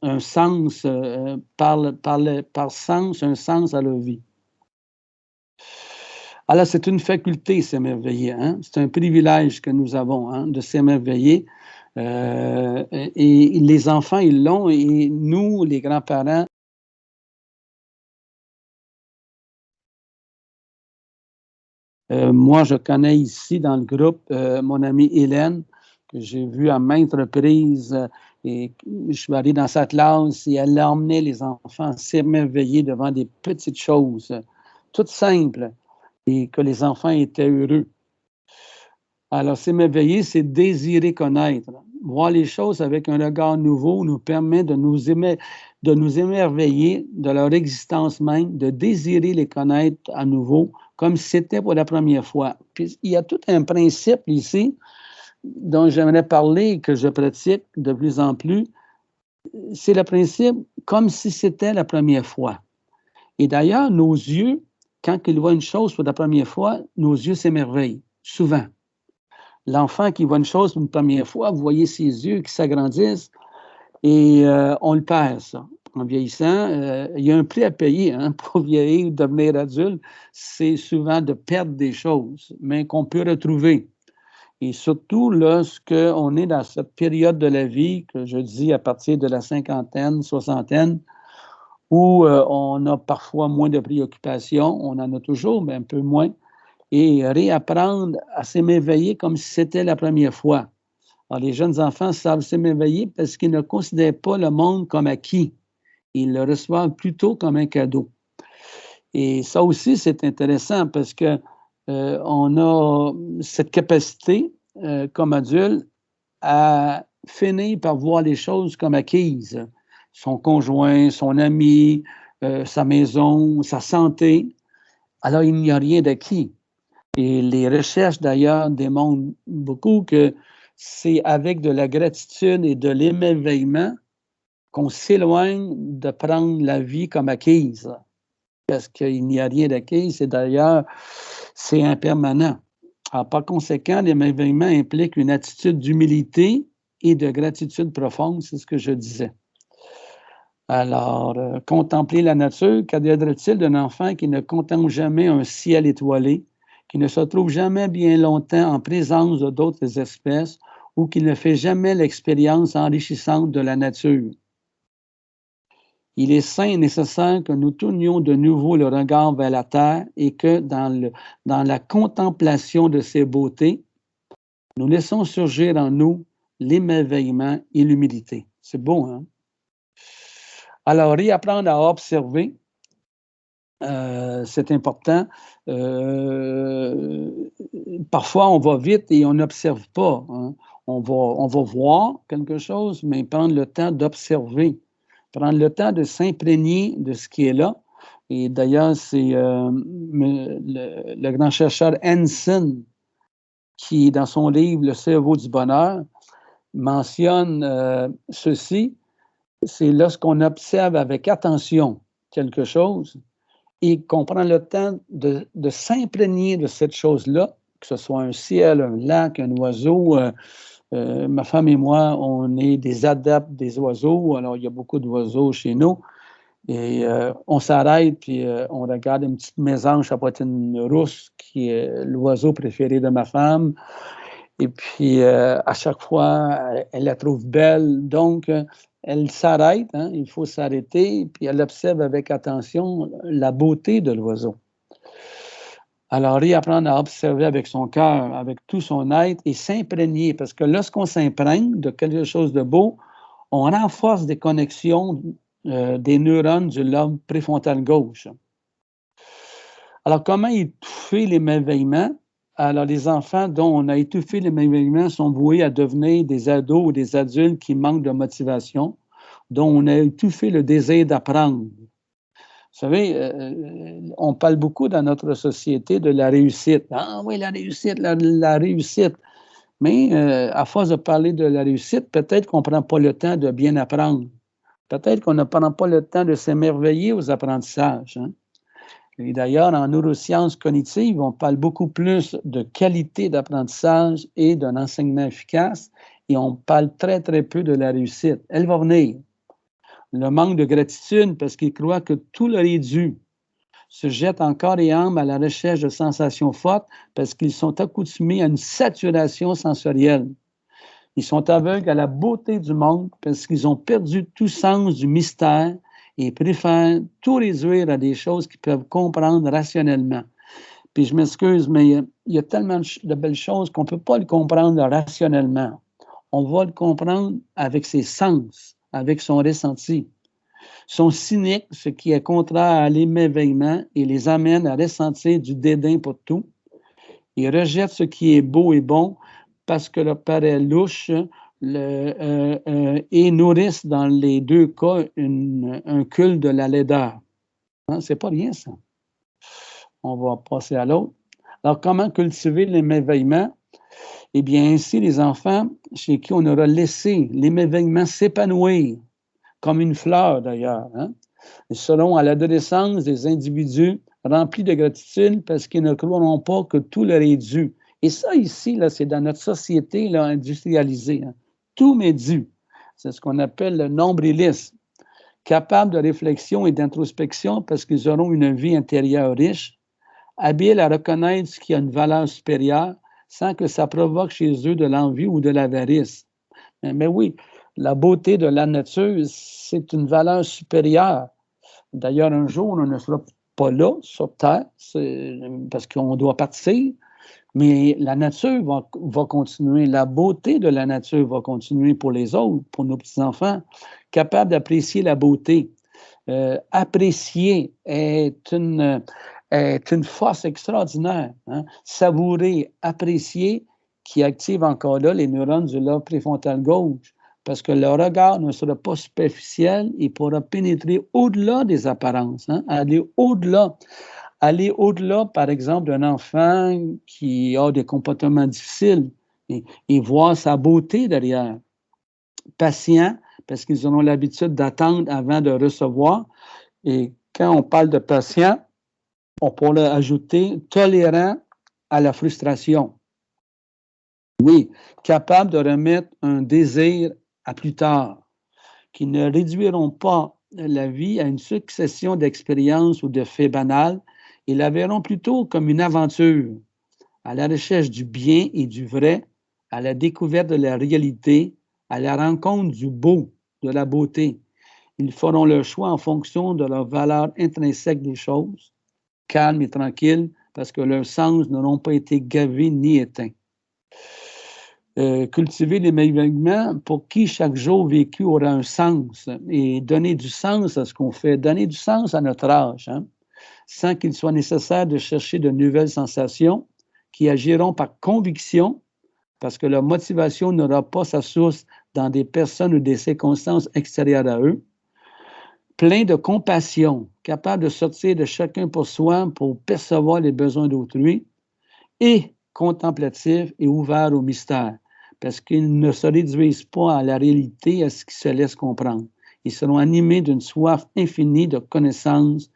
un sens, par sens, un sens à leur vie. Alors, c'est une faculté, s'émerveiller. Hein? C'est un privilège que nous avons, hein, de s'émerveiller. Et les enfants, ils l'ont, et nous, les grands-parents, moi, je connais ici dans le groupe mon amie Hélène, que j'ai vue à maintes reprises, et je suis allé dans sa classe et elle a emmené les enfants à s'émerveiller devant des petites choses, toutes simples, et que les enfants étaient heureux. Alors, s'émerveiller, c'est désirer connaître. Voir les choses avec un regard nouveau nous permet de nous émerveiller de leur existence même, de désirer les connaître à nouveau, comme si c'était pour la première fois. Puis, il y a tout un principe ici dont j'aimerais parler et que je pratique de plus en plus. C'est le principe comme si c'était la première fois. Et d'ailleurs, nos yeux, quand ils voient une chose pour la première fois, nos yeux s'émerveillent, souvent. L'enfant qui voit une chose pour une première fois, vous voyez ses yeux qui s'agrandissent et on le perd, ça. En vieillissant, il y a un prix à payer, hein, pour vieillir, devenir adulte. C'est souvent de perdre des choses, mais qu'on peut retrouver. Et surtout lorsqu'on est dans cette période de la vie, que je dis à partir de la cinquantaine, soixantaine, où on a parfois moins de préoccupations, on en a toujours, mais un peu moins, et réapprendre à s'émerveiller comme si c'était la première fois. Alors, les jeunes enfants savent s'émerveiller parce qu'ils ne considèrent pas le monde comme acquis. Ils le reçoivent plutôt comme un cadeau. Et ça aussi, c'est intéressant parce que on a cette capacité, comme adulte, à finir par voir les choses comme acquises. Son conjoint, son ami, sa maison, sa santé. Alors, il n'y a rien d'acquis. Et les recherches, d'ailleurs, démontrent beaucoup que c'est avec de la gratitude et de l'émerveillement qu'on s'éloigne de prendre la vie comme acquise. Parce qu'il n'y a rien d'acquis, c'est d'ailleurs, c'est impermanent. Alors, par conséquent, l'émerveillement implique une attitude d'humilité et de gratitude profonde, c'est ce que je disais. Alors, contempler la nature, qu'adviendrait-il d'un enfant qui ne contemple jamais un ciel étoilé, qui ne se trouve jamais bien longtemps en présence d'autres espèces ou qui ne fait jamais l'expérience enrichissante de la nature? Il est sain et nécessaire que nous tournions de nouveau le regard vers la terre et que dans la contemplation de ses beautés, nous laissons surgir en nous l'émerveillement et l'humilité. C'est beau, hein? Alors, réapprendre à observer, c'est important. Parfois, on va vite et on n'observe pas. Hein. On va voir quelque chose, mais prendre le temps d'observer, prendre le temps de s'imprégner de ce qui est là. Et d'ailleurs, c'est le grand chercheur Hansen qui, dans son livre « Le cerveau du bonheur », mentionne ceci. C'est lorsqu'on observe avec attention quelque chose et qu'on prend le temps de s'imprégner de cette chose-là, que ce soit un ciel, un lac, un oiseau. Ma femme et moi, on est des adeptes des oiseaux. Alors, il y a beaucoup d'oiseaux chez nous. Et on s'arrête, puis on regarde une petite mésange à poitrine rousse, qui est l'oiseau préféré de ma femme. Et puis, à chaque fois, elle la trouve belle. Donc, elle s'arrête, hein, il faut s'arrêter, puis elle observe avec attention la beauté de l'oiseau. Alors, réapprendre à observer avec son cœur, avec tout son être et s'imprégner, parce que lorsqu'on s'imprègne de quelque chose de beau, on renforce des connexions des neurones du lobe préfrontal gauche. Alors, comment étouffer l'émerveillement? Alors, les enfants dont on a étouffé l'émerveillement sont voués à devenir des ados ou des adultes qui manquent de motivation, dont on a étouffé le désir d'apprendre. Vous savez, on parle beaucoup dans notre société de la réussite. Ah oui, la réussite, la réussite. Mais à force de parler de la réussite, peut-être qu'on ne prend pas le temps de bien apprendre. Peut-être qu'on ne prend pas le temps de s'émerveiller aux apprentissages. Hein? Et d'ailleurs, en neurosciences cognitives, on parle beaucoup plus de qualité d'apprentissage et d'un enseignement efficace, et on parle très, très peu de la réussite. Elle va venir. Le manque de gratitude, parce qu'ils croient que tout leur est dû, se jettent en corps et âme à la recherche de sensations fortes parce qu'ils sont accoutumés à une saturation sensorielle. Ils sont aveugles à la beauté du monde parce qu'ils ont perdu tout sens du mystère et préfèrent tout réduire à des choses qu'ils peuvent comprendre rationnellement. Puis je m'excuse, mais il y a tellement de belles choses qu'on ne peut pas le comprendre rationnellement. On va le comprendre avec ses sens, avec son ressenti. Ils sont cyniques, ce qui est contraire à l'émerveillement et les amène à ressentir du dédain pour tout. Ils rejettent ce qui est beau et bon parce que leur paraît louche et nourrissent dans les deux cas un culte de la laideur. Hein, c'est pas rien, ça. On va passer à l'autre. Alors, comment cultiver l'émerveillement? Eh bien, ainsi, les enfants chez qui on aura laissé l'émerveillement s'épanouir, comme une fleur d'ailleurs, hein? Ils seront à l'adolescence des individus remplis de gratitude parce qu'ils ne croiront pas que tout leur est dû. Et ça, ici, là, c'est dans notre société là, industrialisée. Hein? Tout m'est dû. C'est ce qu'on appelle le nombrilisme. Capables de réflexion et d'introspection parce qu'ils auront une vie intérieure riche, habiles à reconnaître ce qui a une valeur supérieure sans que ça provoque chez eux de l'envie ou de l'avarice. Mais oui, la beauté de la nature, c'est une valeur supérieure. D'ailleurs, un jour, on ne sera pas là, sur Terre, parce qu'on doit partir, mais la nature va continuer. La beauté de la nature va continuer pour les autres, pour nos petits-enfants, capables d'apprécier la beauté. Apprécier est une force extraordinaire. Hein? Savourer, apprécier, qui active encore là les neurones du lobe préfrontal gauche. Parce que le regard ne sera pas superficiel, il pourra pénétrer au-delà des apparences, hein? Aller au-delà. Aller au-delà, par exemple, d'un enfant qui a des comportements difficiles et voir sa beauté derrière. Patient, parce qu'ils auront l'habitude d'attendre avant de recevoir. Et quand on parle de patient, on pourrait ajouter tolérant à la frustration. Oui, capable de remettre un désir à plus tard, qui ne réduiront pas la vie à une succession d'expériences ou de faits banals et la verront plutôt comme une aventure, à la recherche du bien et du vrai, à la découverte de la réalité, à la rencontre du beau, de la beauté. Ils feront leur choix en fonction de leur valeur intrinsèque des choses, calme et tranquille, parce que leurs sens n'auront pas été gavés ni éteints. Cultiver l'émerveillement pour qui chaque jour vécu aura un sens et donner du sens à ce qu'on fait, donner du sens à notre âge, hein, sans qu'il soit nécessaire de chercher de nouvelles sensations qui agiront par conviction parce que leur motivation n'aura pas sa source dans des personnes ou des circonstances extérieures à eux. Plein de compassion, capable de sortir de chacun pour soi pour percevoir les besoins d'autrui et contemplatif et ouvert au mystère parce qu'ils ne se réduisent pas à la réalité, à ce qui se laisse comprendre. Ils seront animés d'une soif infinie de connaissance,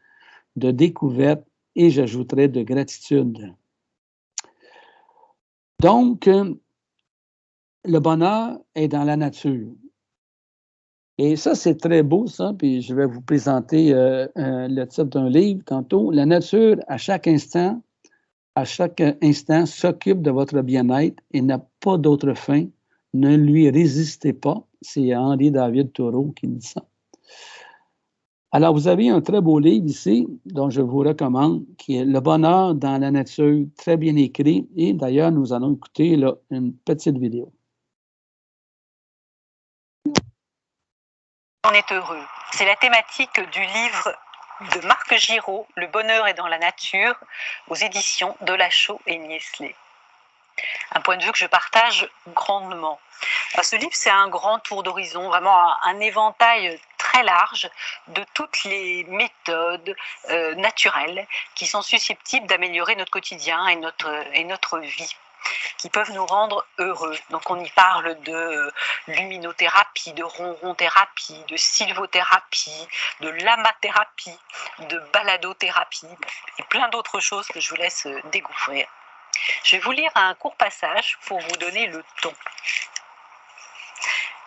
de découverte et, j'ajouterais, de gratitude. Donc, le bonheur est dans la nature. Et ça, c'est très beau, ça, puis je vais vous présenter le titre d'un livre tantôt. La nature, à chaque instant, s'occupe de votre bien-être et n'a pas d'autre fin. Ne lui résistez pas. C'est Henri David Thoreau qui dit ça. Alors, vous avez un très beau livre ici, dont je vous recommande, qui est Le bonheur dans la nature, très bien écrit. Et d'ailleurs, nous allons écouter là, une petite vidéo. On est heureux. C'est la thématique du livre de Marc Giraud, Le bonheur est dans la nature, aux éditions Delachaux et Niestlé. Un point de vue que je partage grandement. Ce livre, c'est un grand tour d'horizon, vraiment un éventail très large de toutes les méthodes naturelles qui sont susceptibles d'améliorer notre quotidien et notre vie, qui peuvent nous rendre heureux. Donc on y parle de luminothérapie, de ronron-thérapie, de sylvothérapie, de lamathérapie, de baladothérapie et plein d'autres choses que je vous laisse découvrir. Je vais vous lire un court passage pour vous donner le ton.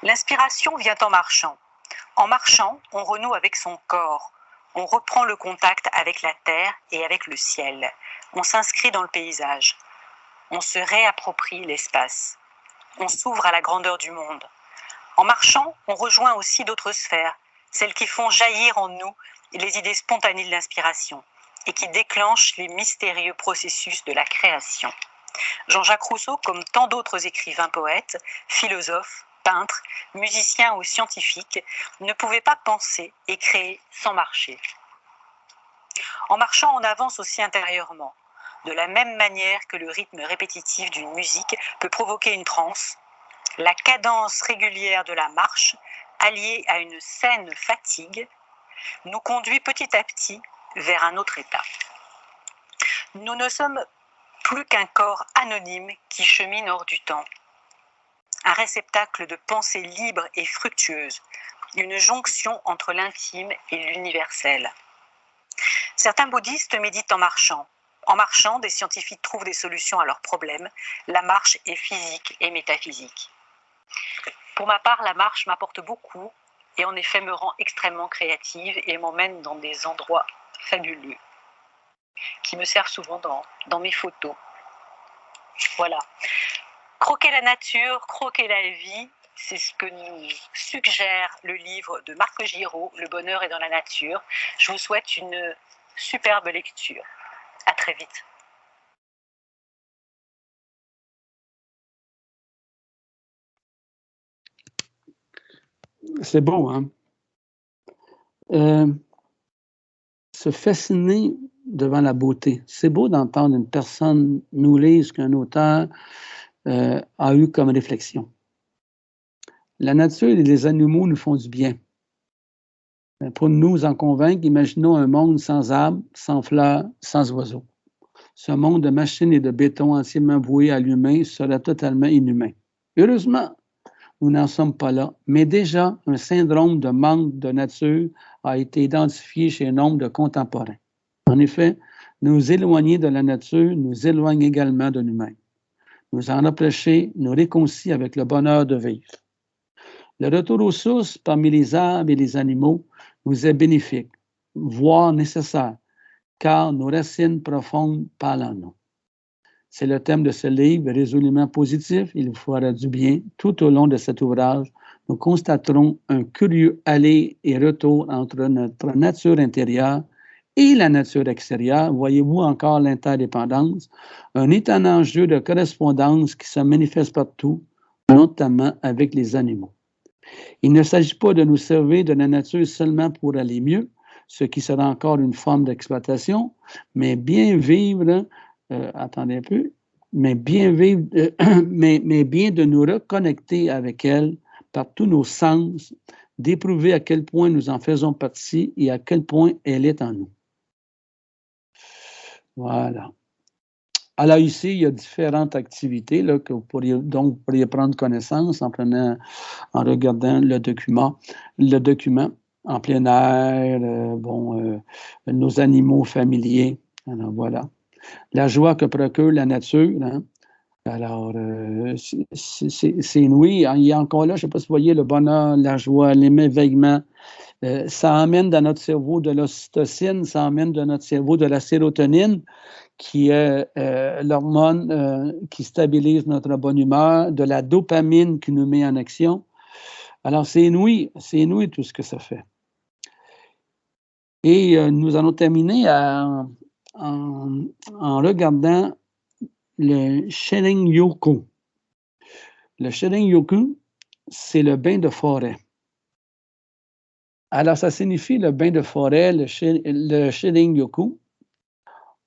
L'inspiration vient en marchant. En marchant, on renoue avec son corps. On reprend le contact avec la terre et avec le ciel. On s'inscrit dans le paysage. On se réapproprie l'espace. On s'ouvre à la grandeur du monde. En marchant, on rejoint aussi d'autres sphères, celles qui font jaillir en nous les idées spontanées de l'inspiration et qui déclenchent les mystérieux processus de la création. Jean-Jacques Rousseau, comme tant d'autres écrivains poètes, philosophes, peintres, musiciens ou scientifiques, ne pouvait pas penser et créer sans marcher. En marchant, on avance aussi intérieurement. De la même manière que le rythme répétitif d'une musique peut provoquer une transe, la cadence régulière de la marche, alliée à une saine fatigue, nous conduit petit à petit vers un autre état. Nous ne sommes plus qu'un corps anonyme qui chemine hors du temps. Un réceptacle de pensées libres et fructueuses, une jonction entre l'intime et l'universel. Certains bouddhistes méditent en marchant. En marchant, des scientifiques trouvent des solutions à leurs problèmes. La marche est physique et métaphysique. Pour ma part, la marche m'apporte beaucoup et en effet me rend extrêmement créative et m'emmène dans des endroits fabuleux qui me servent souvent dans mes photos. Voilà. Croquer la nature, croquer la vie, c'est ce que nous suggère le livre de Marc Giraud, Le bonheur est dans la nature. Je vous souhaite une superbe lecture. À très vite. C'est beau, hein? Se fasciner devant la beauté. C'est beau d'entendre une personne nous lire ce qu'un auteur a eu comme réflexion. La nature et les animaux nous font du bien. Pour nous en convaincre, imaginons un monde sans arbres, sans fleurs, sans oiseaux. Ce monde de machines et de béton entièrement voué à l'humain serait totalement inhumain. Heureusement, nous n'en sommes pas là, mais déjà, un syndrome de manque de nature a été identifié chez nombre de contemporains. En effet, nous éloigner de la nature nous éloigne également de nous-mêmes. nous en rapprocher, nous réconcilier avec le bonheur de vivre. Le retour aux sources parmi les arbres et les animaux nous est bénéfique, voire nécessaire, car nos racines profondes parlent en nous. C'est le thème de ce livre, résolument positif. Il vous fera du bien. Tout au long de cet ouvrage, nous constaterons un curieux aller et retour entre notre nature intérieure et la nature extérieure. Voyez-vous encore l'interdépendance, un étonnant jeu de correspondance qui se manifeste partout, notamment avec les animaux. Il ne s'agit pas de nous servir de la nature seulement pour aller mieux, ce qui sera encore une forme d'exploitation, mais bien vivre, attendez un peu, mais bien vivre, mais bien de nous reconnecter avec elle par tous nos sens, d'éprouver à quel point nous en faisons partie et à quel point elle est en nous. Voilà. Alors ici, il y a différentes activités là, que vous pourriez prendre connaissance en regardant le document en plein air, nos animaux familiers. Alors voilà. La joie que procure la nature. Hein? Alors, c'est inouï. Hein? Il y a encore là, je ne sais pas si vous voyez, le bonheur, la joie, l'émerveillement. Ça amène dans notre cerveau de l'ocytocine, ça amène dans notre cerveau de la sérotonine, qui est l'hormone qui stabilise notre bonne humeur, de la dopamine qui nous met en action. Alors, c'est inouï tout ce que ça fait. Et nous allons terminer en regardant le Shinrin-yoku. Le Shinrin-yoku, c'est le bain de forêt. Alors, ça signifie le bain de forêt, le Shinrin-yoku.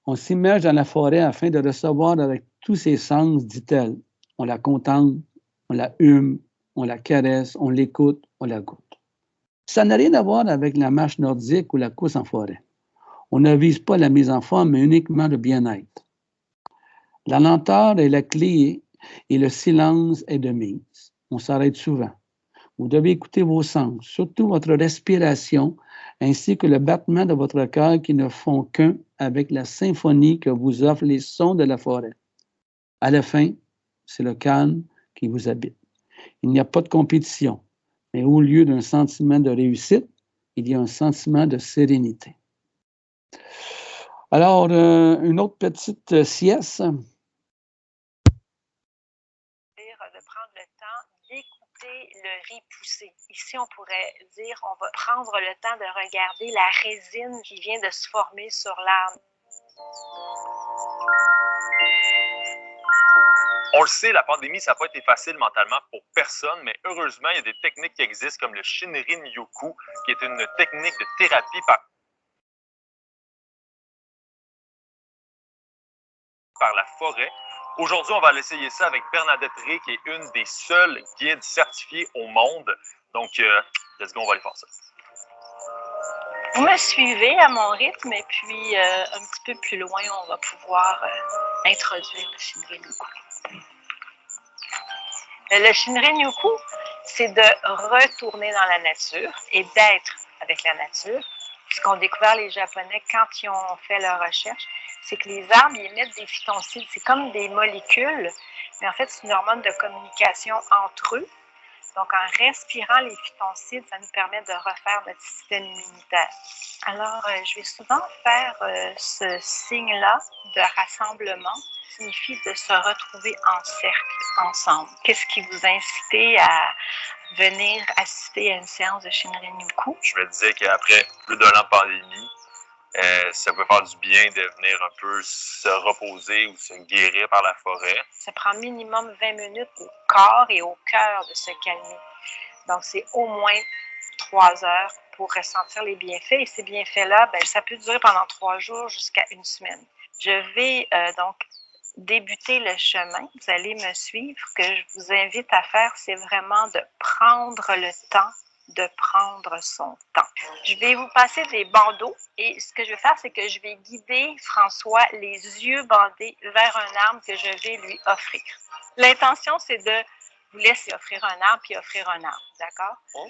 On s'immerge dans la forêt afin de recevoir avec tous ses sens, dit-elle. On la contemple, on la hume, on la caresse, on l'écoute, on la goûte. Ça n'a rien à voir avec la marche nordique ou la course en forêt. On ne vise pas la mise en forme, mais uniquement le bien-être. La lenteur est la clé et le silence est de mise. On s'arrête souvent. Vous devez écouter vos sens, surtout votre respiration, ainsi que le battement de votre cœur qui ne font qu'un avec la symphonie que vous offrent les sons de la forêt. À la fin, c'est le calme qui vous habite. Il n'y a pas de compétition, mais au lieu d'un sentiment de réussite, il y a un sentiment de sérénité. Alors, une autre petite sieste. De prendre le temps d'écouter le riz pousser. Ici, on pourrait dire, on va prendre le temps de regarder la résine qui vient de se former sur l'arbre. On le sait, la pandémie, ça n'a pas été facile mentalement pour personne, mais heureusement, il y a des techniques qui existent comme le Shinrin-yoku, qui est une technique de thérapie par la forêt. Aujourd'hui, on va essayer ça avec Bernadette Rey, qui est une des seules guides certifiées au monde. Donc, let's go, on va aller faire ça. Vous me suivez à mon rythme et puis un petit peu plus loin, on va pouvoir introduire le Shinrin-yoku. Le Shinrin-yoku, c'est de retourner dans la nature et d'être avec la nature. Ce qu'ont découvert les Japonais quand ils ont fait leurs recherches, c'est que les arbres ils émettent des phytoncides. C'est comme des molécules, mais en fait, c'est une hormone de communication entre eux. Donc, en respirant les phytoncides, ça nous permet de refaire notre système immunitaire. Alors, je vais souvent faire ce signe-là de rassemblement, qui signifie de se retrouver en cercle, ensemble. Qu'est-ce qui vous a incité à venir assister à une séance de Shinrin-yoku? Je me disais qu'après plus d'un an de pandémie, ça peut faire du bien de venir un peu se reposer ou se guérir par la forêt. Ça prend minimum 20 minutes au corps et au cœur de se calmer. Donc, c'est au moins 3 heures pour ressentir les bienfaits. Et ces bienfaits-là, ça peut durer pendant 3 jours jusqu'à 1 semaine. Je vais donc débuter le chemin. Vous allez me suivre. Ce que je vous invite à faire, c'est vraiment de prendre le temps de prendre son temps. Je vais vous passer des bandeaux et ce que je vais faire, c'est que je vais guider François les yeux bandés vers un arbre que je vais lui offrir. L'intention, c'est de vous laisser offrir un arbre puis offrir un arbre, d'accord? Oh.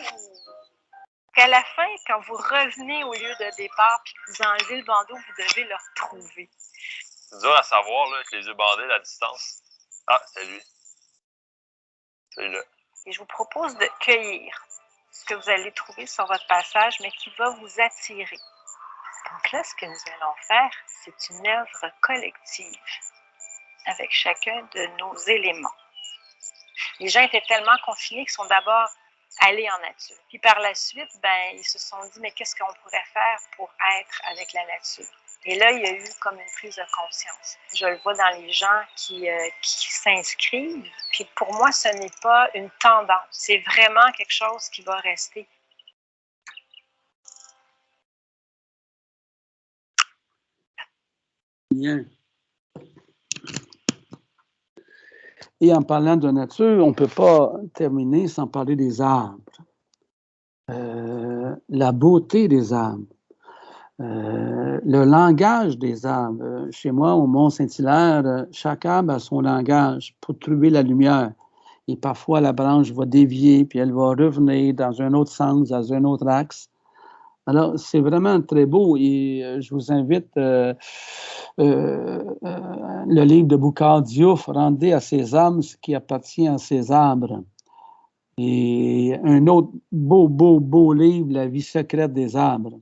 À la fin, quand vous revenez au lieu de départ puis que vous enlevez le bandeau, vous devez le retrouver. C'est dur à savoir, là, avec les yeux bandés, la distance. Ah, c'est lui. Celui-là. Et je vous propose de cueillir ce que vous allez trouver sur votre passage, mais qui va vous attirer. Donc là, ce que nous allons faire, c'est une œuvre collective avec chacun de nos éléments. Les gens étaient tellement confinés qu'ils sont d'abord allés en nature. Puis par la suite, ils se sont dit, mais qu'est-ce qu'on pourrait faire pour être avec la nature? Et là, il y a eu comme une prise de conscience. Je le vois dans les gens qui s'inscrivent. Puis pour moi, ce n'est pas une tendance. C'est vraiment quelque chose qui va rester. Bien. Et en parlant de nature, on ne peut pas terminer sans parler des arbres. La beauté des arbres. Le langage des arbres. Chez moi, au Mont-Saint-Hilaire, chaque arbre a son langage pour trouver la lumière. Et parfois, la branche va dévier, puis elle va revenir dans un autre sens, dans un autre axe. Alors, c'est vraiment très beau et je vous invite, le livre de Boucard Diouf, Rendez à ses âmes ce qui appartient à ses arbres. Et un autre beau livre, La vie secrète des arbres.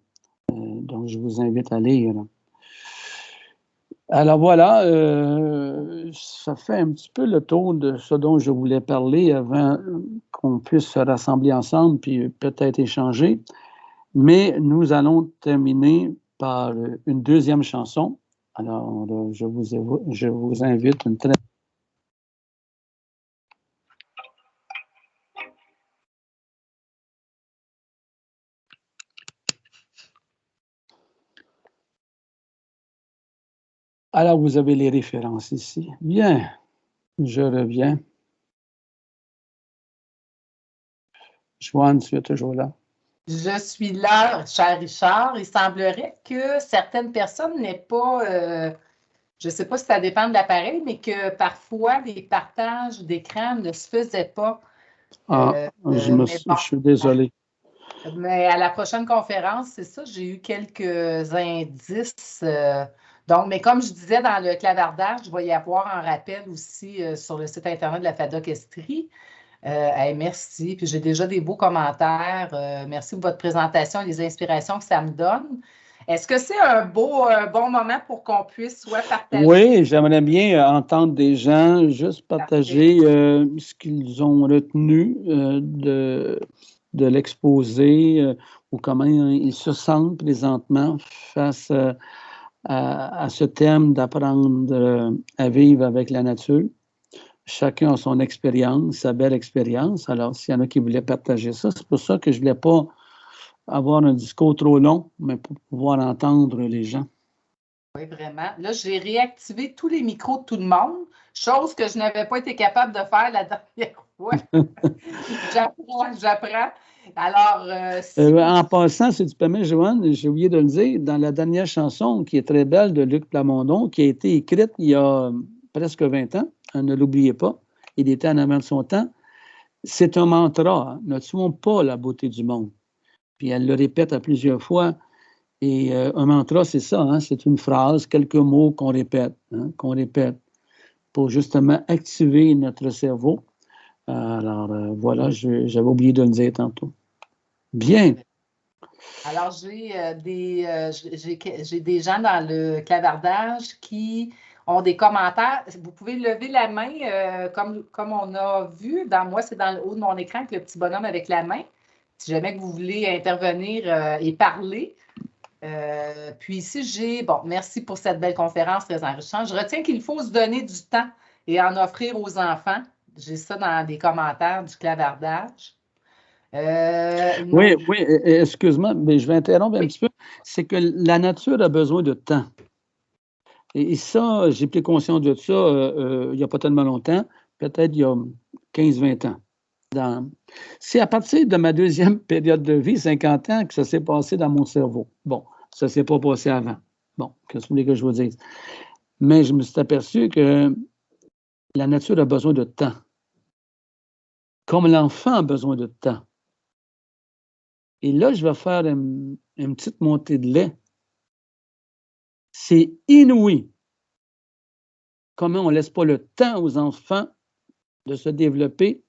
Donc, je vous invite à lire. Alors voilà, ça fait un petit peu le tour de ce dont je voulais parler avant qu'on puisse se rassembler ensemble puis peut-être échanger. Mais nous allons terminer par une deuxième chanson. Alors, je vous invite une très... Alors, vous avez les références ici. Bien, je reviens. Joanne, tu es toujours là? Je suis là, cher Richard. Il semblerait que certaines personnes n'aient pas, je ne sais pas si ça dépend de l'appareil, mais que parfois les partages d'écran ne se faisaient pas. Je suis désolé. Mais à la prochaine conférence, c'est ça, j'ai eu quelques indices. Donc, mais comme je disais dans le clavardage, il va y avoir un rappel aussi sur le site Internet de la FADOC Estrie. Merci. Puis j'ai déjà des beaux commentaires. Merci pour votre présentation et les inspirations que ça me donne. Est-ce que c'est un bon moment pour qu'on puisse soit partager? Oui, j'aimerais bien entendre des gens juste partager ce qu'ils ont retenu de l'exposé ou comment ils se sentent présentement face à ce thème d'apprendre à vivre avec la nature. Chacun a son expérience, sa belle expérience. Alors, s'il y en a qui voulaient partager ça, c'est pour ça que je ne voulais pas avoir un discours trop long, mais pour pouvoir entendre les gens. Oui, vraiment. Là, j'ai réactivé tous les micros de tout le monde, chose que je n'avais pas été capable de faire la dernière fois. J'apprends. Alors, en passant, si tu permets, Joanne, j'ai oublié de le dire, dans la dernière chanson qui est très belle de Luc Plamondon, qui a été écrite il y a presque 20 ans, ne l'oubliez pas, il était en avant de son temps, c'est un mantra, hein, ne tuons pas la beauté du monde. Puis elle le répète à plusieurs fois, et un mantra, c'est ça, hein, c'est une phrase, quelques mots qu'on répète pour justement activer notre cerveau. Alors, voilà, j'avais oublié de le dire tantôt. Bien. Alors, j'ai des gens dans le clavardage qui ont des commentaires. Vous pouvez lever la main comme on a vu. Dans moi, c'est dans le haut de mon écran avec le petit bonhomme avec la main. Si jamais que vous voulez intervenir et parler. Puis ici, merci pour cette belle conférence très enrichissante. Je retiens qu'il faut se donner du temps et en offrir aux enfants. J'ai ça dans les commentaires du clavardage. Oui, excuse-moi, mais je vais interrompre un petit peu. C'est que la nature a besoin de temps. Et ça, j'ai pris conscience de ça il n'y a pas tellement longtemps, peut-être il y a 15-20 ans. C'est à partir de ma deuxième période de vie, 50 ans, que ça s'est passé dans mon cerveau. Bon, ça ne s'est pas passé avant. Bon, qu'est-ce que vous voulez que je vous dise? Mais je me suis aperçu que la nature a besoin de temps. Comme l'enfant a besoin de temps. Et là, je vais faire une petite montée de lait. C'est inouï comment on ne laisse pas le temps aux enfants de se développer.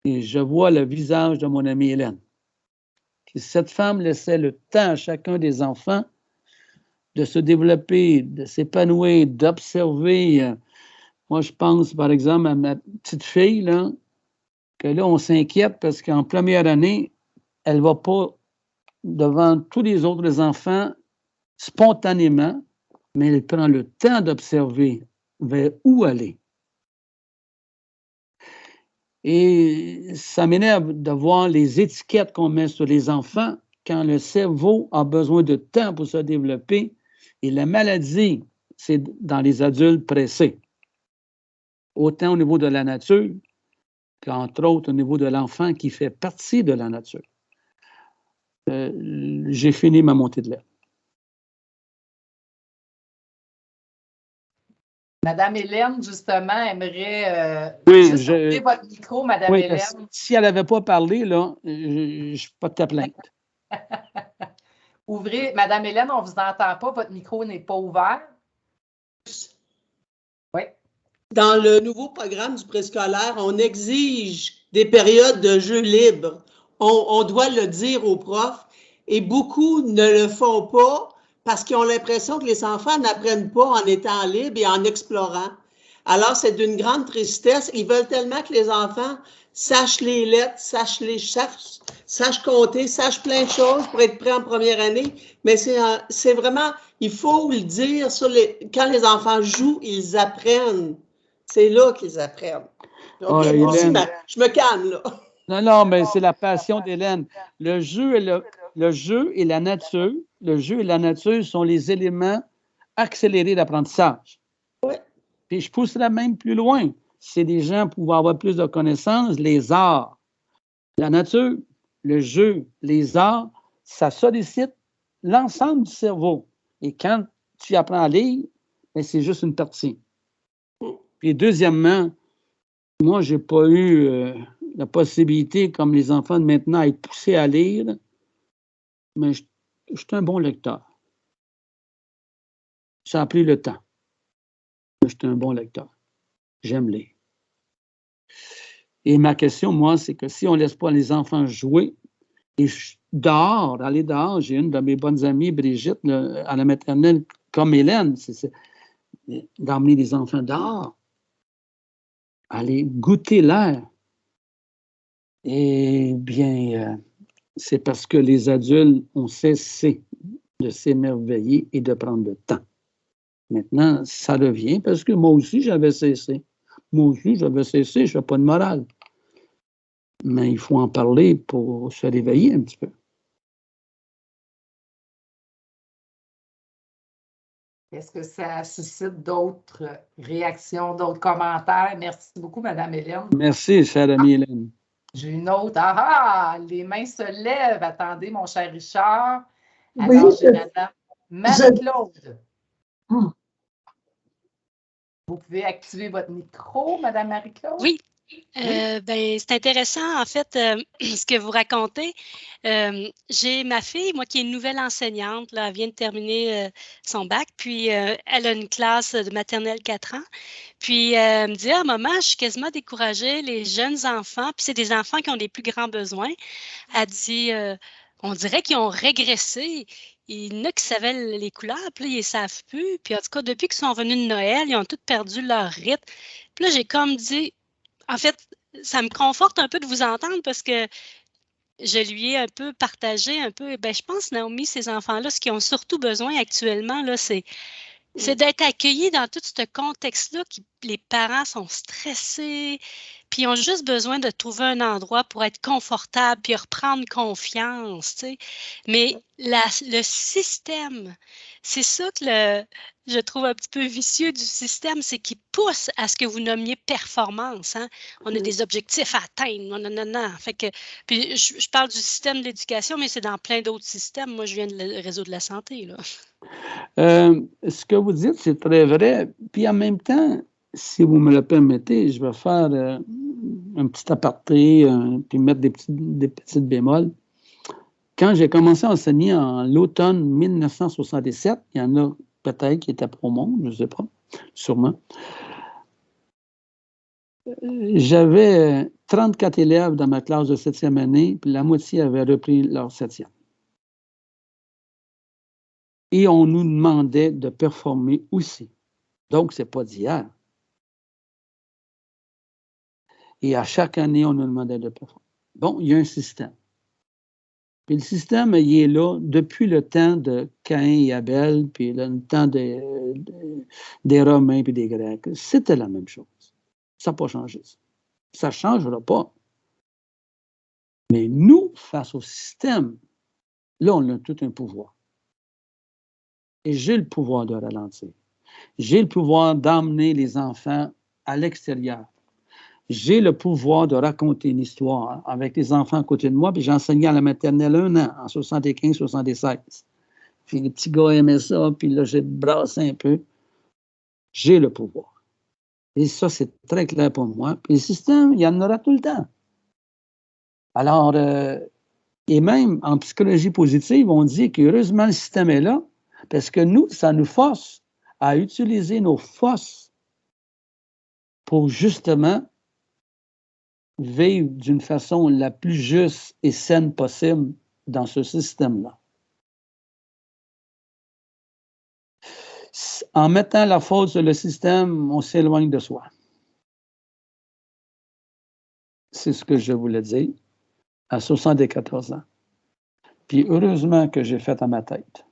Et je vois le visage de mon amie Hélène. Cette femme laissait le temps à chacun des enfants de se développer, de s'épanouir, d'observer. Moi, je pense, par exemple, à ma petite fille, là, que là, on s'inquiète parce qu'en première année, elle ne va pas devant tous les autres enfants spontanément, mais elle prend le temps d'observer vers où aller. Et ça m'énerve de voir les étiquettes qu'on met sur les enfants quand le cerveau a besoin de temps pour se développer. Et la maladie, c'est dans les adultes pressés. Autant au niveau de la nature qu'entre autres au niveau de l'enfant qui fait partie de la nature. J'ai fini ma montée de lait. Madame Hélène, justement, aimerait oui, juste ouvrir votre micro, Madame oui, Hélène. Si elle n'avait pas parlé, là, je ne suis pas de ta plainte. Ouvrez, Madame Hélène, on ne vous entend pas, votre micro n'est pas ouvert. Oui. Dans le nouveau programme du préscolaire, on exige des périodes de jeu libre. On doit le dire aux profs et beaucoup ne le font pas parce qu'ils ont l'impression que les enfants n'apprennent pas en étant libres et en explorant. Alors, c'est d'une grande tristesse. Ils veulent tellement que les enfants sachent les lettres, sachent compter, sachent plein de choses pour être prêts en première année. Mais c'est vraiment, il faut le dire, quand les enfants jouent, ils apprennent. C'est là qu'ils apprennent. Donc, je me calme, là. Non, mais c'est la passion d'Hélène. Le jeu et la nature sont les éléments accélérés d'apprentissage. Oui. Puis je pousserais même plus loin. C'est des gens pour avoir plus de connaissances, les arts. La nature, le jeu, les arts, ça sollicite l'ensemble du cerveau. Et quand tu apprends à lire, ben, c'est juste une partie. Puis deuxièmement, moi, je n'ai pas eu la possibilité, comme les enfants de maintenant, à être poussés à lire, mais je suis un bon lecteur. Ça a pris le temps. Mais je suis un bon lecteur. J'aime lire. Et ma question, moi, c'est que si on ne laisse pas les enfants jouer, et aller dehors, j'ai une de mes bonnes amies, Brigitte, à la maternelle, comme Hélène, c'est d'emmener les enfants dehors, aller goûter l'air. Eh bien, c'est parce que les adultes ont cessé de s'émerveiller et de prendre le temps. Maintenant, ça revient parce que moi aussi, j'avais cessé. Moi aussi, j'avais cessé, je ne fais pas de morale. Mais il faut en parler pour se réveiller un petit peu. Est-ce que ça suscite d'autres réactions, d'autres commentaires? Merci beaucoup, Mme Hélène. Merci, chère amie Hélène. J'ai une autre. Ah, les mains se lèvent. Attendez, mon cher Richard. Alors, oui, j'ai Mme Marie-Claude. Vous pouvez activer votre micro, Mme Marie-Claude? Oui. Ben, c'est intéressant, en fait, ce que vous racontez. J'ai ma fille, moi, qui est une nouvelle enseignante, là, elle vient de terminer son bac, puis elle a une classe de maternelle 4 ans. Puis elle me dit, maman, je suis quasiment découragée, les jeunes enfants, puis c'est des enfants qui ont des plus grands besoins. Elle dit, on dirait qu'ils ont régressé. Il y en a qui savaient les couleurs, puis là, ils ne savent plus. Puis en tout cas, depuis qu'ils sont venus de Noël, ils ont tous perdu leur rythme. Puis là, j'ai comme dit, en fait, ça me conforte un peu de vous entendre parce que je lui ai un peu partagé un peu, ben, je pense, Naomi, ces enfants-là, ce qu'ils ont surtout besoin actuellement, là, c'est d'être accueillis dans tout ce contexte-là. Les parents sont stressés, puis ils ont juste besoin de trouver un endroit pour être confortable, puis reprendre confiance, tu sais. Mais le système, c'est ça que je trouve un petit peu vicieux du système, c'est qu'il pousse à ce que vous nommiez performance. Hein? On a des objectifs à atteindre. Non. Fait que, puis je parle du système de l'éducation, mais c'est dans plein d'autres systèmes. Moi, je viens du réseau de la santé, là. Ce que vous dites, c'est très vrai. Puis en même temps, si vous me le permettez, je vais faire un petit aparté, puis mettre des petites bémols. Quand j'ai commencé à enseigner en l'automne 1967, il y en a peut-être qu'il était pas au monde, je ne sais pas, sûrement. J'avais 34 élèves dans ma classe de 7e année, puis la moitié avait repris leur 7e. Et on nous demandait de performer aussi. Donc, ce n'est pas d'hier. Et à chaque année, on nous demandait de performer. Bon, il y a un système. Puis le système, il est là depuis le temps de Caïn et Abel, puis le temps des Romains et des Grecs. C'était la même chose. Ça n'a pas changé. Ça ne changera pas. Mais nous, face au système, là, on a tout un pouvoir. Et j'ai le pouvoir de ralentir. J'ai le pouvoir d'emmener les enfants à l'extérieur. J'ai le pouvoir de raconter une histoire avec les enfants à côté de moi, puis j'ai enseigné à la maternelle 1 an, en 75-76. Puis les petits gars aimaient ça, puis là, j'ai brassé un peu. J'ai le pouvoir. Et ça, c'est très clair pour moi. Puis le système, il y en aura tout le temps. Alors, et même en psychologie positive, on dit qu'heureusement, le système est là, parce que nous, ça nous force à utiliser nos forces pour justement vivre d'une façon la plus juste et saine possible dans ce système-là. En mettant la faute sur le système, on s'éloigne de soi. C'est ce que je voulais dire à 74 ans. Puis heureusement que j'ai fait à ma tête.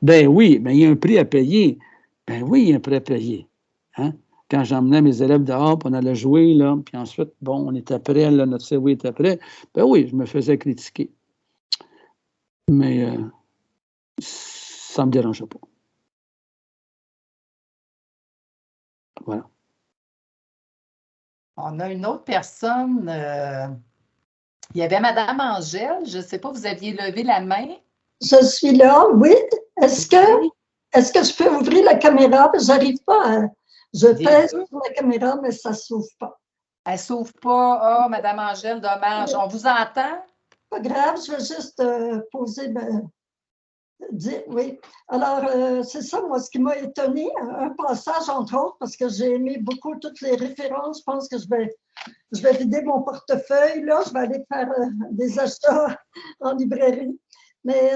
Ben oui, ben il y a un prix à payer. Ben oui, il y a un prix à payer. Hein? Quand j'emmenais mes élèves dehors, on allait jouer, là, puis ensuite, bon, on était prêt, là, notre cerveau était prêt. Ben oui, je me faisais critiquer. Mais ça ne me dérangeait pas. Voilà. On a une autre personne. Il y avait Madame Angèle. Je ne sais pas, vous aviez levé la main. Je suis là, oui. Est-ce que je peux ouvrir la caméra? Je n'arrive pas. Je pèse sur la caméra, mais ça ne s'ouvre pas. Elle ne s'ouvre pas. Ah, Madame Angèle, dommage. On vous entend? Pas grave, je vais juste poser. Dire, oui. Alors, c'est ça, moi, ce qui m'a étonné, un passage, entre autres, parce que j'ai aimé beaucoup toutes les références. Je pense que je vais vider mon portefeuille, là. Je vais aller faire des achats en librairie. Mais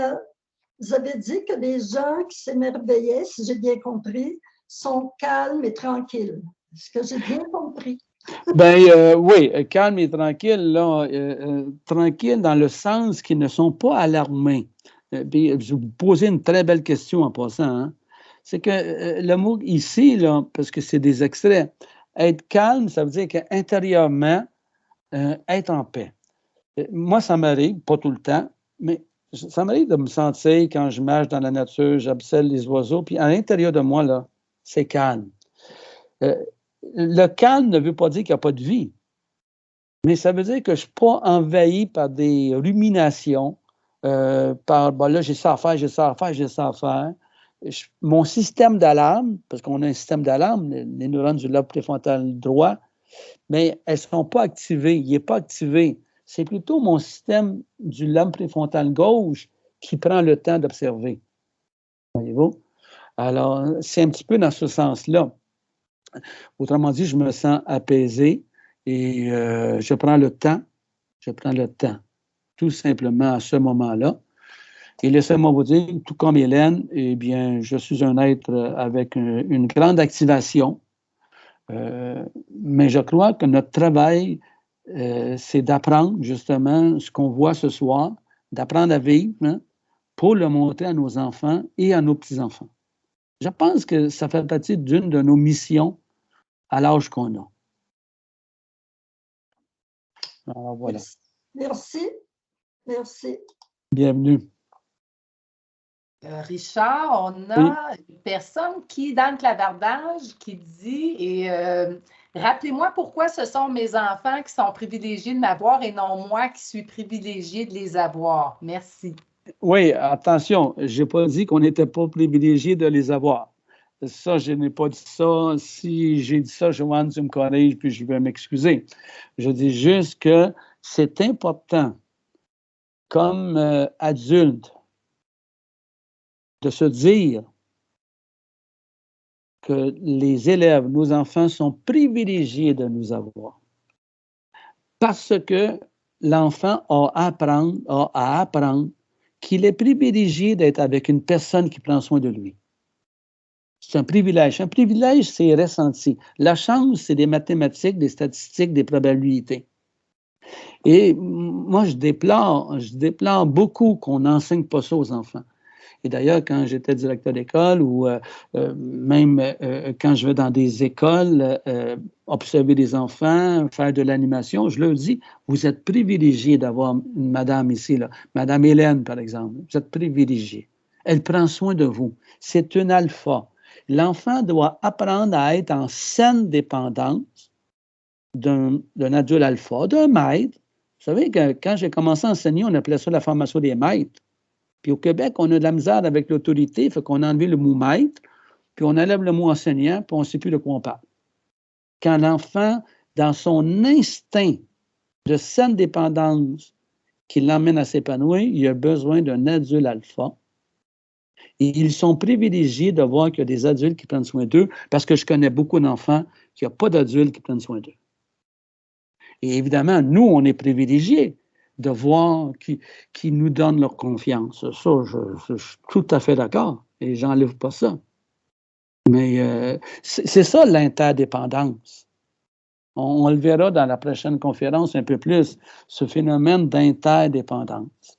vous avez dit que les gens qui s'émerveillaient, si j'ai bien compris, sont calmes et tranquilles. Est-ce que j'ai bien compris? Ben oui, calme et tranquille, là, tranquille dans le sens qu'ils ne sont pas alarmés. Puis, je vous posez une très belle question en passant. Hein? C'est que le mot ici, là, parce que c'est des extraits, être calme, ça veut dire qu'intérieurement, être en paix. Moi, ça m'arrive, pas tout le temps, mais ça m'arrive de me sentir quand je marche dans la nature, j'observe les oiseaux, puis à l'intérieur de moi, là, c'est calme. Le calme ne veut pas dire qu'il n'y a pas de vie, mais ça veut dire que je ne suis pas envahi par des ruminations, par bon, là, j'ai ça à faire, j'ai ça à faire, j'ai ça à faire. Mon système d'alarme, parce qu'on a un système d'alarme, les neurones du lobe préfrontal droit, mais elles ne sont pas activées, il n'est pas activé. C'est plutôt mon système du lobe préfrontal gauche qui prend le temps d'observer. Voyez-vous? Alors, c'est un petit peu dans ce sens-là. Autrement dit, je me sens apaisé et je prends le temps, tout simplement à ce moment-là. Et laissez-moi vous dire, tout comme Hélène, eh bien, je suis un être avec une grande activation, mais je crois que notre travail, c'est d'apprendre justement ce qu'on voit ce soir, d'apprendre à vivre, hein, pour le montrer à nos enfants et à nos petits-enfants. Je pense que ça fait partie d'une de nos missions à l'âge qu'on a. Alors voilà. Merci. Merci. Bienvenue. Richard, on a une personne qui, dans le clavardage, qui dit, et rappelez-moi pourquoi ce sont mes enfants qui sont privilégiés de m'avoir et non moi qui suis privilégié de les avoir. Merci. Oui, attention, je n'ai pas dit qu'on n'était pas privilégié de les avoir. Ça, je n'ai pas dit ça. Si j'ai dit ça, Joanne, tu me corriges, puis je vais m'excuser. Je dis juste que c'est important, comme adulte, de se dire que les élèves, nos enfants, sont privilégiés de nous avoir. Parce que l'enfant a à apprendre qu'il est privilégié d'être avec une personne qui prend soin de lui. C'est un privilège. Un privilège, c'est ressenti. La chance, c'est des mathématiques, des statistiques, des probabilités. Et moi, je déplore beaucoup qu'on n'enseigne pas ça aux enfants. Et d'ailleurs, quand j'étais directeur d'école ou même quand je vais dans des écoles, observer des enfants, faire de l'animation, je leur dis, vous êtes privilégiés d'avoir une madame ici, là, Madame Hélène, par exemple. Vous êtes privilégiés. Elle prend soin de vous. C'est une alpha. L'enfant doit apprendre à être en saine dépendance d'un adulte alpha, d'un maître. Vous savez que quand j'ai commencé à enseigner, on appelait ça la formation des maîtres. Puis au Québec, on a de la misère avec l'autorité, il faut qu'on a enlevé le mot maître, puis on enlève le mot enseignant, puis on ne sait plus de quoi on parle. Quand l'enfant, dans son instinct de saine dépendance qui l'emmène à s'épanouir, il a besoin d'un adulte alpha. Et ils sont privilégiés de voir qu'il y a des adultes qui prennent soin d'eux, parce que je connais beaucoup d'enfants qui n'ont pas d'adultes qui prennent soin d'eux. Et évidemment, nous, on est privilégiés de voir qui nous donnent leur confiance. Ça, je suis tout à fait d'accord, et j'enlève pas ça. Mais c'est ça l'interdépendance. On le verra dans la prochaine conférence un peu plus, ce phénomène d'interdépendance.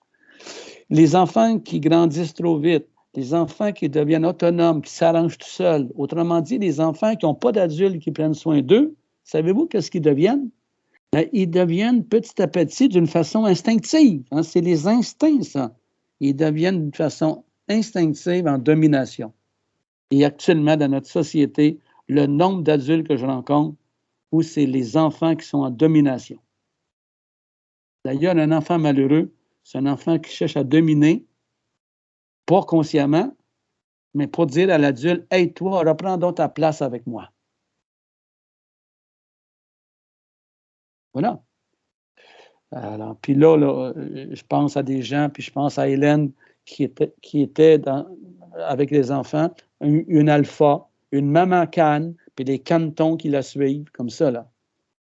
Les enfants qui grandissent trop vite, les enfants qui deviennent autonomes, qui s'arrangent tout seuls, autrement dit, les enfants qui n'ont pas d'adultes qui prennent soin d'eux, savez-vous qu'est-ce qu'ils deviennent? Ils deviennent petit à petit d'une façon instinctive. Hein? C'est les instincts, ça. Ils deviennent d'une façon instinctive en domination. Et actuellement, dans notre société, le nombre d'adultes que je rencontre, où c'est les enfants qui sont en domination. D'ailleurs, un enfant malheureux, c'est un enfant qui cherche à dominer, pas consciemment, mais pour dire à l'adulte, « Hey, toi, reprends donc ta place avec moi. » Voilà. Alors, puis là, je pense à des gens, puis je pense à Hélène qui était avec les enfants, une alpha, une maman canne, puis des canetons qui la suivent, comme ça, là.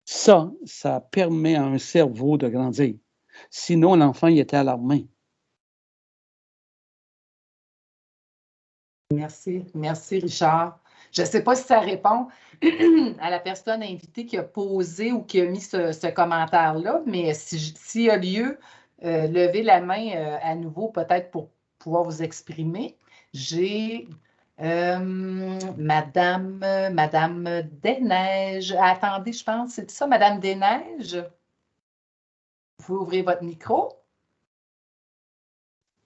Ça permet à un cerveau de grandir. Sinon, l'enfant, il était alarmé. Merci. Merci, Richard. Je ne sais pas si ça répond à la personne invitée qui a posé ou qui a mis ce commentaire-là, mais s'il y a lieu, levez la main à nouveau, peut-être pour pouvoir vous exprimer. J'ai Madame Desneiges. Attendez, je pense, c'est ça, Madame Desneiges? Vous pouvez ouvrir votre micro.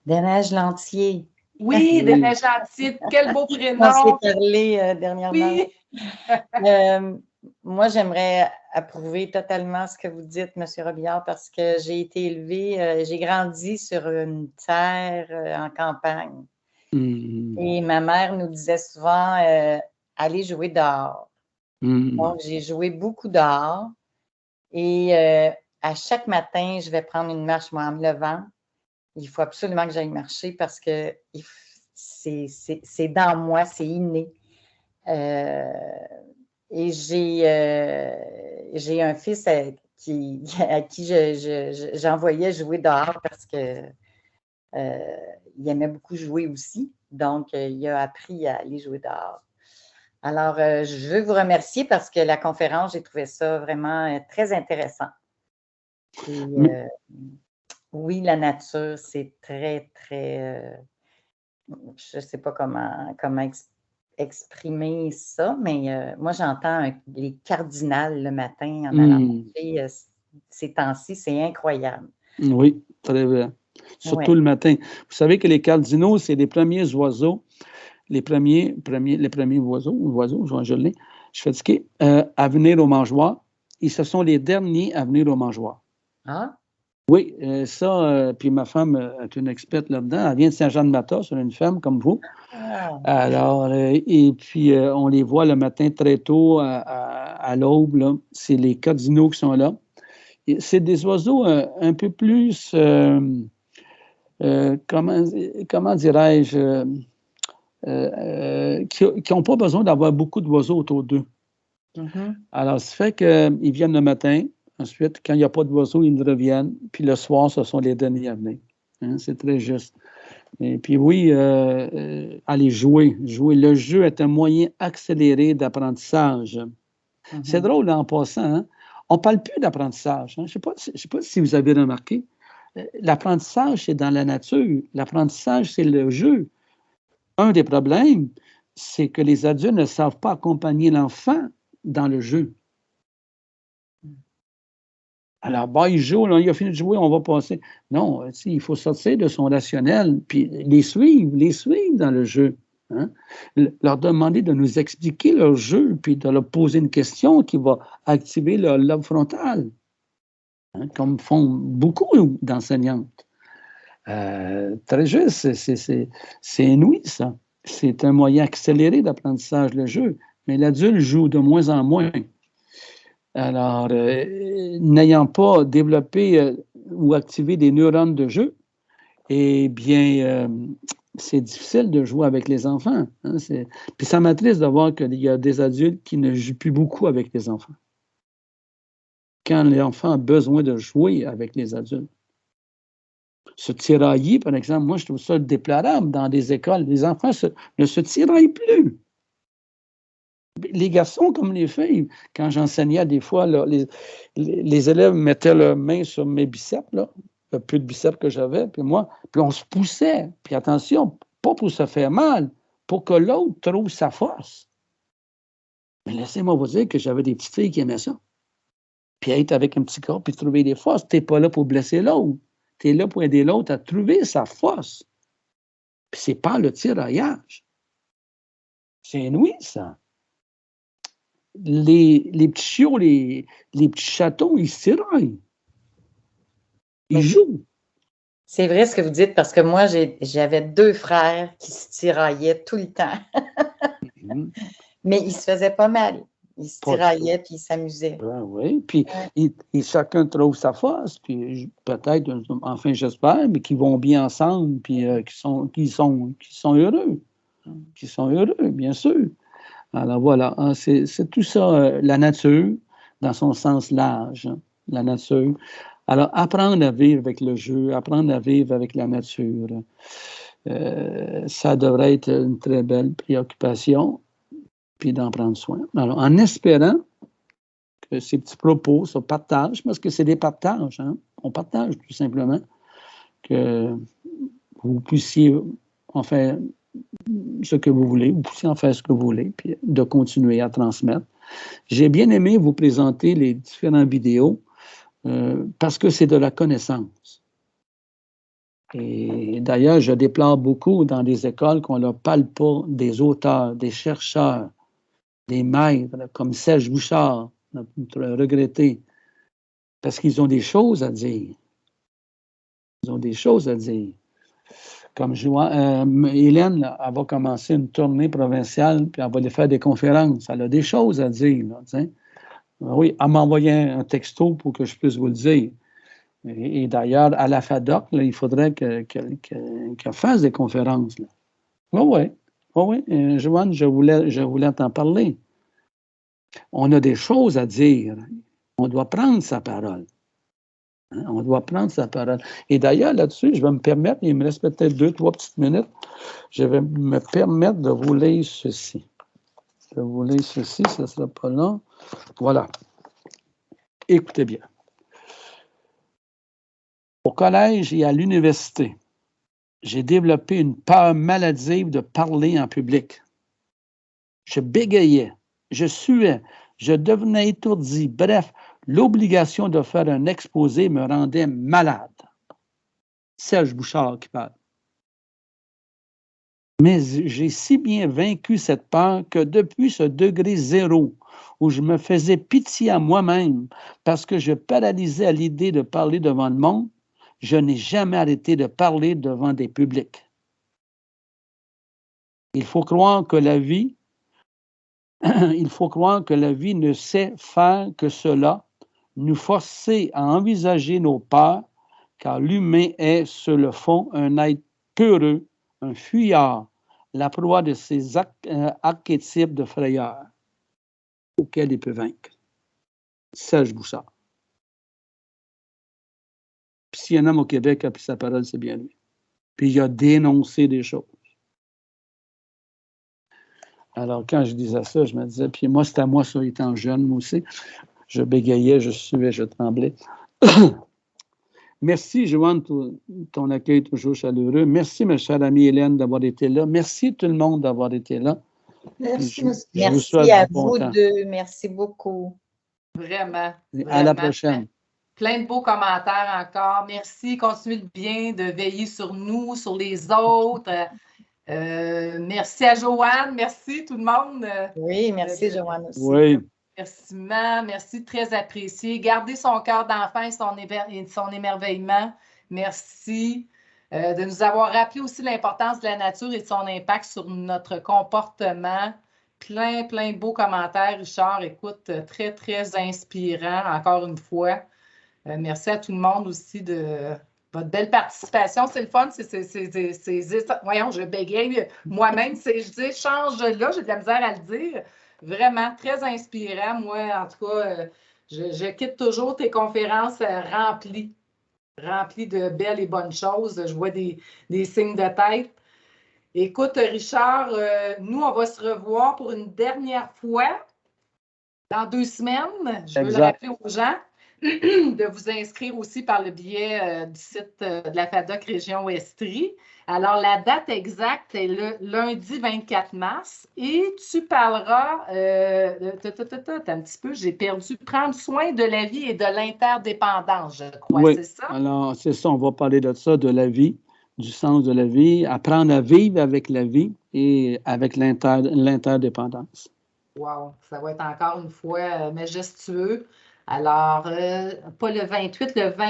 Desneiges Lantier. Oui, Desneiges Lantier. Quel beau prénom. On s'est parlé dernièrement. Oui. Moi, j'aimerais approuver totalement ce que vous dites, M. Robillard, parce que j'ai été élevée, j'ai grandi sur une terre en campagne. Et ma mère nous disait souvent, allez jouer dehors. Donc, j'ai joué beaucoup dehors. Et à chaque matin, je vais prendre une marche, moi, en me levant. Il faut absolument que j'aille marcher parce que c'est dans moi, c'est inné. Et j'ai un fils à qui j'envoyais jouer dehors parce que il aimait beaucoup jouer aussi. Donc, il a appris à aller jouer dehors. Alors, je veux vous remercier parce que la conférence, j'ai trouvé ça vraiment très intéressant. Et, oui, la nature, c'est très, très... je ne sais pas comment exprimer ça, mais moi, j'entends les cardinals le matin en allant marcher ces temps-ci. C'est incroyable. Oui, très bien. Surtout le matin. Vous savez que les cardinaux, c'est les premiers oiseaux, les premiers oiseaux, je suis fatigué, à venir au mangeoir. Et ce sont les derniers à venir au mangeoir. Ah? Oui, puis ma femme est une experte là-dedans. Elle vient de Saint-Jean-de-Mata, c'est une femme comme vous. Ah. Alors, et puis on les voit le matin très tôt à l'aube, là. C'est les cardinaux qui sont là. C'est des oiseaux un peu plus comment dirais-je, qui n'ont pas besoin d'avoir beaucoup d'oiseaux autour d'eux. Alors, ça fait qu'ils viennent le matin, ensuite, quand il n'y a pas d'oiseaux, ils reviennent, puis le soir, ce sont les derniers à venir. Hein, c'est très juste. Et puis oui, aller jouer. Le jeu est un moyen accéléré d'apprentissage. C'est drôle en passant, hein? On ne parle plus d'apprentissage. Hein? Je ne sais pas si vous avez remarqué. L'apprentissage, c'est dans la nature. L'apprentissage, c'est le jeu. Un des problèmes, c'est que les adultes ne savent pas accompagner l'enfant dans le jeu. Alors, il joue, là, il a fini de jouer, on va passer. Non, il faut sortir de son rationnel, puis les suivre dans le jeu. Hein? Leur demander de nous expliquer leur jeu, puis de leur poser une question qui va activer leur lobe frontal, hein, comme font beaucoup d'enseignantes. Très juste, c'est inouï, ça. C'est un moyen accéléré d'apprentissage, le jeu, mais l'adulte joue de moins en moins. Alors, n'ayant pas développé ou activé des neurones de jeu, eh bien, c'est difficile de jouer avec les enfants. Hein, puis ça m'attriste de voir qu'il y a des adultes qui ne jouent plus beaucoup avec les enfants. Quand l'enfant a besoin de jouer avec les adultes. Se tirailler, par exemple, moi, je trouve ça déplorable dans des écoles. Les enfants ne se tiraillent plus. Les garçons comme les filles, quand j'enseignais des fois, là, les élèves mettaient leurs mains sur mes biceps, là, le peu de biceps que j'avais, puis on se poussait. Puis attention, pas pour se faire mal, pour que l'autre trouve sa force. Mais laissez-moi vous dire que j'avais des petites filles qui aimaient ça. Puis être avec un petit corps, puis trouver des forces. Tu n'es pas là pour blesser l'autre. Tu es là pour aider l'autre à trouver sa force. Puis c'est pas le tiraillage. C'est inouï, ça. Les petits chiots, les petits chatons, ils se tiraillent. Ils jouent. C'est vrai ce que vous dites, parce que moi, j'avais 2 frères qui se tiraillaient tout le temps. Mais ils se faisaient pas mal. Ils se tiraillaient puis ils s'amusaient. Oui, puis chacun trouve sa force, puis peut-être, enfin j'espère, mais qu'ils vont bien ensemble, puis qu'ils sont heureux. Qu'ils sont heureux, bien sûr. Alors voilà, c'est tout ça, la nature, dans son sens large, hein, la nature. Alors, apprendre à vivre avec le jeu, apprendre à vivre avec la nature, ça devrait être une très belle préoccupation, puis d'en prendre soin. Alors, en espérant que ces petits propos se partagent, parce que c'est des partages, hein, on partage tout simplement, que vous puissiez en faire ce que vous voulez, vous puissiez en faire ce que vous voulez, puis de continuer à transmettre. J'ai bien aimé vous présenter les différentes vidéos parce que c'est de la connaissance. Et d'ailleurs, je déplore beaucoup dans des écoles qu'on ne leur parle pas des auteurs, des chercheurs, des maîtres, comme Serge Bouchard, notre regretté, parce qu'ils ont des choses à dire. Ils ont des choses à dire. Comme Hélène, là, elle va commencer une tournée provinciale, puis elle va aller faire des conférences. Elle a des choses à dire. Là, oui, elle m'a envoyé un texto pour que je puisse vous le dire. Et d'ailleurs, à la FADOC, là, il faudrait qu'elle fasse des conférences. Là. Oui. Joanne, je voulais t'en parler. On a des choses à dire. On doit prendre sa parole. Hein? On doit prendre sa parole. Et d'ailleurs, là-dessus, je vais me permettre, il me reste peut-être 2-3 petites minutes, je vais me permettre de vous lire ceci. Je vais vous lire ceci, ça ne sera pas long. Voilà. Écoutez bien. Au collège et à l'université, j'ai développé une peur maladive de parler en public. Je bégayais, je suais, je devenais étourdi. Bref, l'obligation de faire un exposé me rendait malade. Serge Bouchard qui parle. Mais j'ai si bien vaincu cette peur que depuis ce degré 0, où je me faisais pitié à moi-même parce que je paralysais à l'idée de parler devant le monde, je n'ai jamais arrêté de parler devant des publics. Il faut croire que la vie ne sait faire que cela, nous forcer à envisager nos peurs car l'humain est, sur le fond, un être peureux, un fuyard, la proie de ces archétypes de frayeur auxquels il peut vaincre. Serge Bouchard. Puis s'il y a un homme au Québec qui a pris sa parole, c'est bien lui. Puis il a dénoncé des choses. Alors, quand je disais ça, je me disais, puis moi, c'était à moi, ça, étant jeune, moi aussi. Je bégayais, je suais, je tremblais. Merci, Joanne, ton accueil toujours chaleureux. Merci, ma chère amie Hélène, d'avoir été là. Merci tout le monde d'avoir été là. Merci, merci à vous deux. Merci beaucoup. Vraiment. À la prochaine. Plein de beaux commentaires encore. Merci. Continuez de bien, de veiller sur nous, sur les autres. Merci à Joanne. Merci tout le monde. Oui, merci Joanne aussi. Oui. Merci, très apprécié. Gardez son cœur d'enfant et son émerveillement. Merci de nous avoir rappelé aussi l'importance de la nature et de son impact sur notre comportement. Plein de beaux commentaires, Richard. Écoute, très, très inspirant, encore une fois. Merci à tout le monde aussi de votre belle participation. C'est le fun. Voyons, je bégaye moi-même. Je dis, change-là, j'ai de la misère à le dire. Vraiment très inspirant. Moi, en tout cas, je quitte toujours tes conférences remplies de belles et bonnes choses. Je vois des signes de tête. Écoute, Richard, nous, on va se revoir pour une dernière fois dans 2 semaines. Je veux le rappeler aux gens de vous inscrire aussi par le biais du site de la FADOC Région Estrie. Alors, la date exacte est le lundi 24 mars et tu parleras, un petit peu, j'ai perdu, prendre soin de la vie et de l'interdépendance, je crois, oui. C'est ça? Alors, c'est ça, on va parler de ça, de la vie, du sens de la vie, apprendre à vivre avec la vie et avec l'interdépendance. Wow, ça va être encore une fois majestueux. Alors, pas le 28, le 20,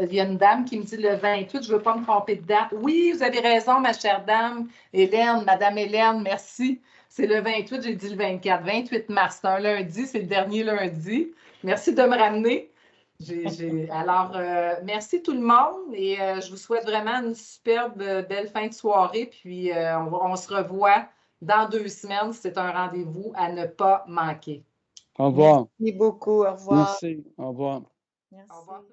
il y a une dame qui me dit le 28, je ne veux pas me tromper de date. Oui, vous avez raison, ma chère dame, Hélène, Madame Hélène, merci. C'est le 28, j'ai dit le 24, 28 mars, c'est un lundi, c'est le dernier lundi. Merci de me ramener. Alors, merci tout le monde et je vous souhaite vraiment une superbe, belle fin de soirée. Puis, on se revoit dans 2 semaines. C'est un rendez-vous à ne pas manquer. Au revoir. Merci beaucoup. Au revoir. Merci. Au revoir. Merci. Au revoir.